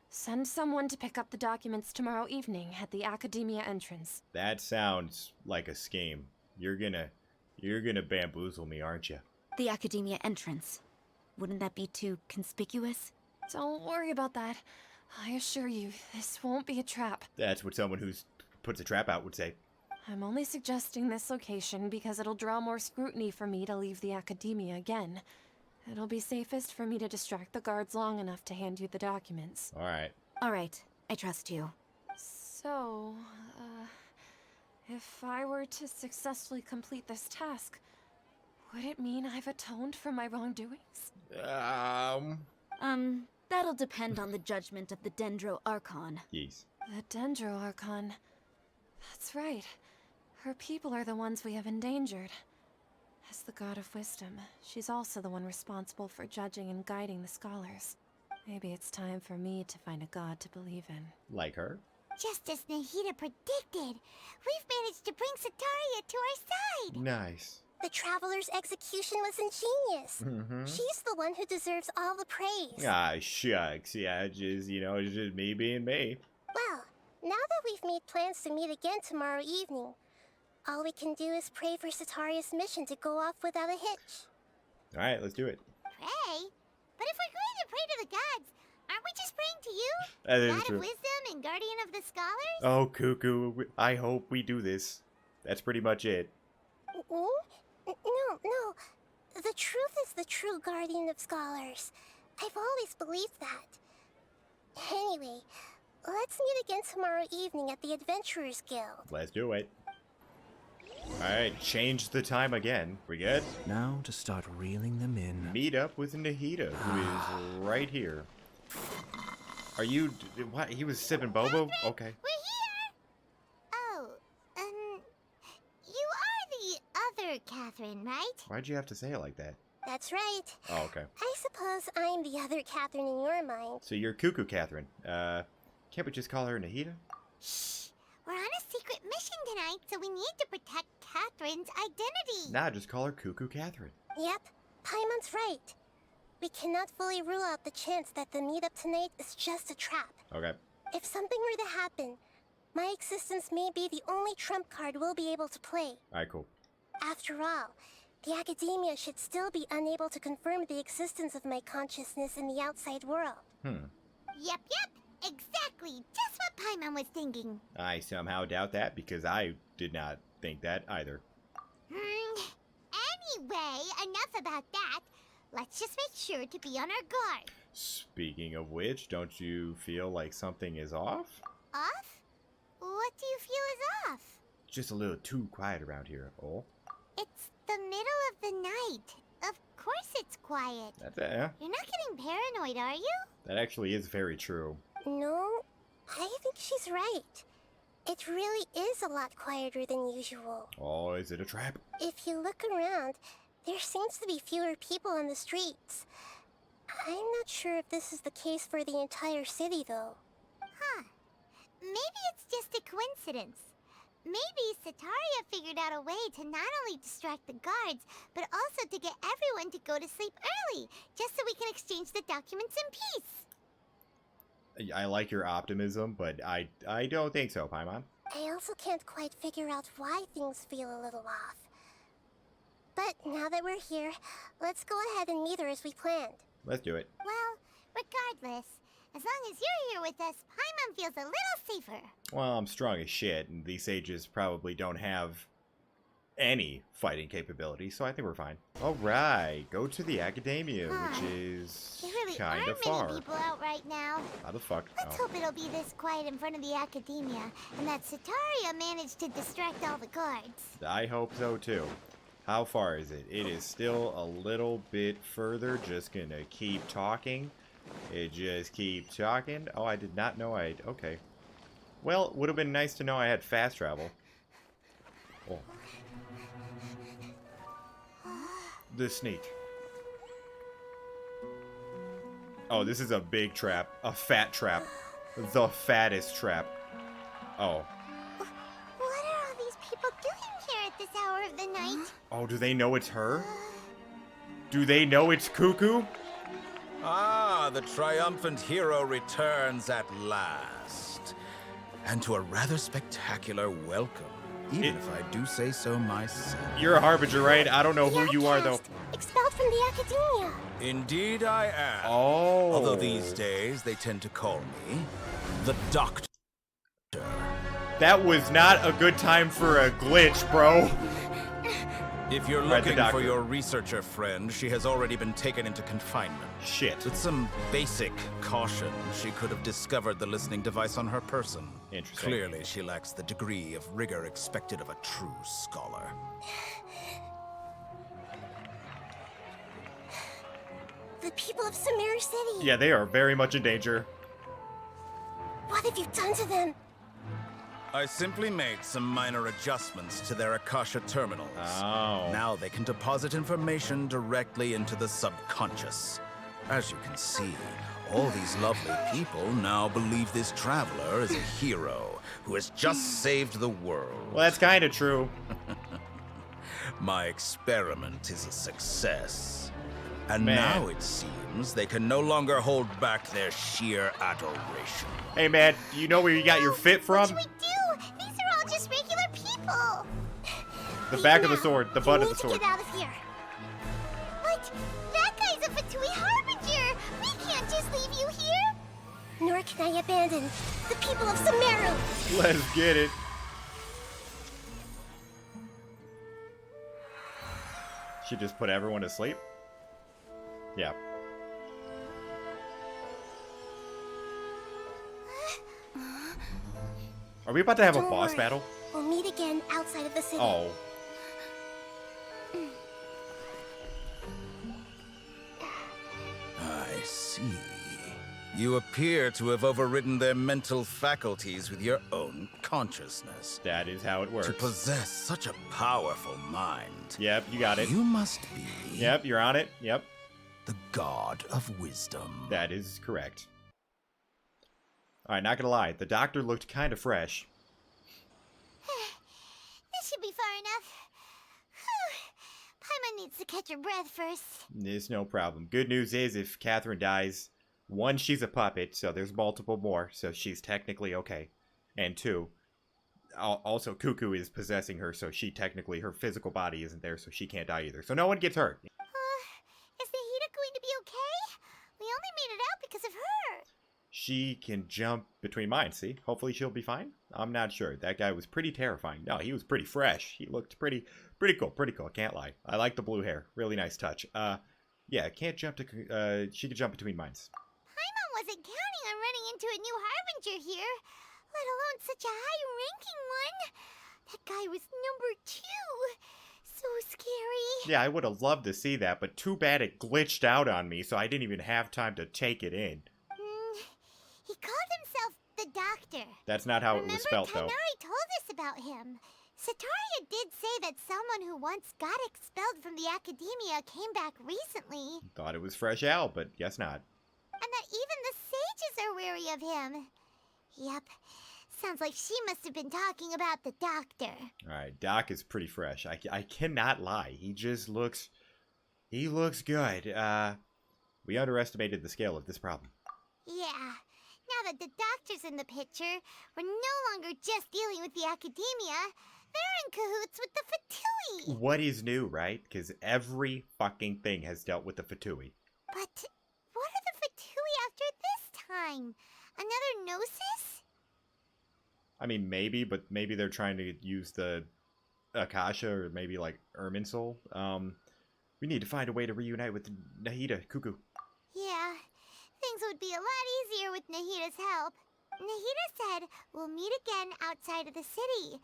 Speaker 8: Send someone to pick up the documents tomorrow evening at the Academia entrance.
Speaker 2: That sounds like a scheme. You're gonna bamboozle me, aren't you?
Speaker 10: The Academia entrance. Wouldn't that be too conspicuous?
Speaker 8: Don't worry about that. I assure you, this won't be a trap.
Speaker 2: That's what someone who puts a trap out would say.
Speaker 8: I'm only suggesting this location because it'll draw more scrutiny for me to leave the Academia again. It'll be safest for me to distract the guards long enough to hand you the documents.
Speaker 2: Alright.
Speaker 10: Alright, I trust you.
Speaker 8: So, if I were to successfully complete this task, would it mean I've atoned for my wrongdoings?
Speaker 10: That'll depend on the judgment of the Dendro Archon.
Speaker 2: Yes.
Speaker 8: The Dendro Archon. That's right. Her people are the ones we have endangered. As the God of Wisdom, she's also the one responsible for judging and guiding the scholars. Maybe it's time for me to find a god to believe in.
Speaker 2: Like her?
Speaker 3: Just as Nahida predicted, we've managed to bring Sataria to our side.
Speaker 2: Nice.
Speaker 1: The Traveler's execution was ingenious. She's the one who deserves all the praise.
Speaker 2: Ah, shucks. Yeah, just, it's just me being me.
Speaker 1: Well, now that we've made plans to meet again tomorrow evening, all we can do is pray for Sataria's mission to go off without a hitch.
Speaker 2: Alright, let's do it.
Speaker 3: Pray? But if we're going to pray to the gods, aren't we just praying to you?
Speaker 2: That is
Speaker 3: God
Speaker 2: true.
Speaker 3: of Wisdom and Guardian of the Scholars?
Speaker 2: Oh, Cuckoo, I hope we do this. That's pretty much it.
Speaker 1: No. The truth is the true Guardian of Scholars. I've always believed that. Anyway, let's meet again tomorrow evening at the Adventurers Guild.
Speaker 2: Let's do it. Alright, change the time again. We good?
Speaker 11: Now to start reeling them in.
Speaker 2: Meet up with Nahida, who is right here. Are you... What? He was sipping Bobo? Okay.
Speaker 3: We're here! Oh, you are the other Catherine, right?
Speaker 2: Why'd you have to say it like that?
Speaker 1: That's right.
Speaker 2: Oh, okay.
Speaker 1: I suppose I'm the other Catherine in your mind.
Speaker 2: So you're Cuckoo Catherine. Can't we just call her Nahida?
Speaker 3: Shh! We're on a secret mission tonight, so we need to protect Catherine's identity.
Speaker 2: Nah, just call her Cuckoo Catherine.
Speaker 1: Yep, Paimon's right. We cannot fully rule out the chance that the meetup tonight is just a trap.
Speaker 2: Okay.
Speaker 1: If something were to happen, my existence may be the only trump card we'll be able to play.
Speaker 2: Alright, cool.
Speaker 1: After all, the academia should still be unable to confirm the existence of my consciousness in the outside world.
Speaker 3: Yep, exactly. Just what Paimon was thinking.
Speaker 2: I somehow doubt that because I did not think that either.
Speaker 3: Anyway, enough about that. Let's just make sure to be on our guard.
Speaker 2: Speaking of which, don't you feel like something is off?
Speaker 3: Off? What do you feel is off?
Speaker 2: Just a little too quiet around here. Oh?
Speaker 3: It's the middle of the night. Of course it's quiet.
Speaker 2: That's it, yeah.
Speaker 3: You're not getting paranoid, are you?
Speaker 2: That actually is very true.
Speaker 1: No, I think she's right. It really is a lot quieter than usual.
Speaker 2: Oh, is it a trap?
Speaker 1: If you look around, there seems to be fewer people on the streets. I'm not sure if this is the case for the entire city, though.
Speaker 3: Huh. Maybe it's just a coincidence. Maybe Sataria figured out a way to not only distract the guards, but also to get everyone to go to sleep early, just so we can exchange the documents in peace.
Speaker 2: I like your optimism, but I don't think so, Paimon.
Speaker 1: I also can't quite figure out why things feel a little off. But now that we're here, let's go ahead and meet her as we planned.
Speaker 2: Let's do it.
Speaker 3: Well, regardless, as long as you're here with us, Paimon feels a little safer.
Speaker 2: Well, I'm strong as shit, and these sages probably don't have any fighting capability, so I think we're fine. Alright, go to the academia, which is
Speaker 3: There really
Speaker 2: kind
Speaker 3: aren't
Speaker 2: of far.
Speaker 3: many people out right now.
Speaker 2: How the fuck?
Speaker 3: Let's hope it'll be this quiet in front of the academia, and that Sataria managed to distract all the guards.
Speaker 2: I hope so too. How far is it? It is still a little bit further. Just gonna keep talking. It just keep talking. Oh, I did not know I... Okay. Well, would have been nice to know I had fast travel. Oh. The sneak. Oh, this is a big trap. A fat trap. The fattest trap. Oh.
Speaker 3: What are all these people doing here at this hour of the night?
Speaker 2: Oh, do they know it's her? Do they know it's Cuckoo?
Speaker 12: Ah, the triumphant hero returns at last. And to a rather spectacular welcome, even if I do say so myself.
Speaker 2: You're a harbinger, right? I don't know who you are, though.
Speaker 1: Expelled from the academia.
Speaker 12: Indeed I am.
Speaker 2: Oh.
Speaker 12: Although these days they tend to call me the Doctor.
Speaker 2: That was not a good time for a glitch, bro.
Speaker 12: If you're looking for your researcher friend, she has already been taken into confinement.
Speaker 2: Shit.
Speaker 12: With some basic caution, she could have discovered the listening device on her person.
Speaker 2: Interesting.
Speaker 12: Clearly, she lacks the degree of rigor expected of a true scholar.
Speaker 1: The people of Samara City.
Speaker 2: Yeah, they are very much in danger.
Speaker 1: What have you done to them?
Speaker 12: I simply made some minor adjustments to their Akasha terminals.
Speaker 2: Oh.
Speaker 12: Now they can deposit information directly into the subconscious. As you can see, all these lovely people now believe this traveler is a hero who has just saved the world.
Speaker 2: Well, that's kind of true.
Speaker 12: My experiment is a success. And
Speaker 2: Man.
Speaker 12: now it seems they can no longer hold back their sheer adoration.
Speaker 2: Hey, man, do you know where you got your fit from?
Speaker 3: What should we do? These are all just regular people.
Speaker 2: The back of the sword, the butt of the
Speaker 1: We need to
Speaker 2: sword.
Speaker 1: get out of here.
Speaker 3: What? That guy's a Fatui Harbinger. We can't just leave you here.
Speaker 1: Nor can I abandon the people of Samara.
Speaker 2: Let's get it. She just put everyone to sleep? Yeah. Are we about to have a
Speaker 1: Don't
Speaker 2: boss
Speaker 1: worry.
Speaker 2: battle?
Speaker 1: We'll meet again outside of the city.
Speaker 2: Oh.
Speaker 12: I see. You appear to have overridden their mental faculties with your own consciousness.
Speaker 2: That is how it works.
Speaker 12: To possess such a powerful mind.
Speaker 2: Yep, you got it.
Speaker 12: You must be.
Speaker 2: Yep, you're on it. Yep.
Speaker 12: The god of wisdom.
Speaker 2: That is correct. Alright, not gonna lie. The doctor looked kind of fresh.
Speaker 3: This should be far enough. Paimon needs to catch her breath first.
Speaker 2: It's no problem. Good news is, if Catherine dies, one, she's a puppet, so there's multiple more, so she's technically okay. And two, also Cuckoo is possessing her, so she technically, her physical body isn't there, so she can't die either. So no one gets hurt.
Speaker 3: Is Nahida going to be okay? We only made it out because of her.
Speaker 2: She can jump between mines, see? Hopefully she'll be fine. I'm not sure. That guy was pretty terrifying. No, he was pretty fresh. He looked pretty cool, I can't lie. I like the blue hair. Really nice touch. Yeah, can't jump to, she could jump between mines.
Speaker 3: Paimon wasn't counting on running into a new Harbinger here, let alone such a high-ranking one. That guy was number 2. So scary.
Speaker 2: Yeah, I would have loved to see that, but too bad it glitched out on me, so I didn't even have time to take it in.
Speaker 3: He called himself the Doctor.
Speaker 2: That's not how it was spelled, though.
Speaker 3: Remember, Tighnari told us about him. Sataria did say that someone who once got expelled from the Academia came back recently.
Speaker 2: Thought it was Fresh Al, but guess not.
Speaker 3: And that even the sages are wary of him. Yep. Sounds like she must have been talking about the Doctor.
Speaker 2: Alright, Doc is pretty fresh. I cannot lie. He just looks... He looks good. We underestimated the scale of this problem.
Speaker 3: Yeah. Now that the Doctor's in the picture, we're no longer just dealing with the Academia. They're in cahoots with the Fatui.
Speaker 2: What is new, right? Because every fucking thing has dealt with the Fatui.
Speaker 3: But what are the Fatui after this time? Another Gnosis?
Speaker 2: I mean, maybe, but maybe they're trying to use the Akasha or maybe like Irminsul. We need to find a way to reunite with Nahida, Cuckoo.
Speaker 3: Yeah, things would be a lot easier with Nahida's help. Nahida said we'll meet again outside of the city.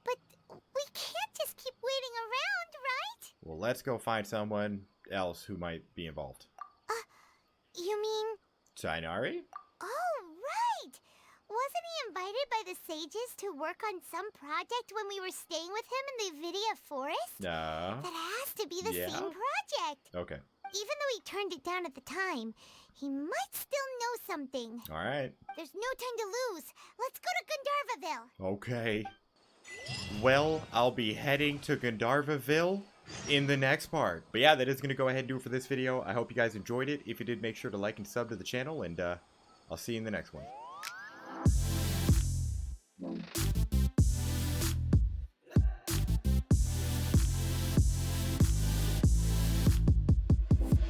Speaker 3: But we can't just keep waiting around, right?
Speaker 2: Well, let's go find someone else who might be involved.
Speaker 3: You mean...
Speaker 2: Tighnari?
Speaker 3: Oh, right! Wasn't he invited by the sages to work on some project when we were staying with him in the Vidia Forest?
Speaker 2: No.
Speaker 3: That has to be the same project.
Speaker 2: Okay.
Speaker 3: Even though he turned it down at the time, he might still know something.
Speaker 2: Alright.
Speaker 3: There's no time to lose. Let's go to Gandharvaville.
Speaker 2: Okay. Well, I'll be heading to Gandharvaville in the next part. But yeah, that is going to go ahead and do it for this video. I hope you guys enjoyed it. If you did, make sure to like and sub to the channel, and I'll see you in the next one.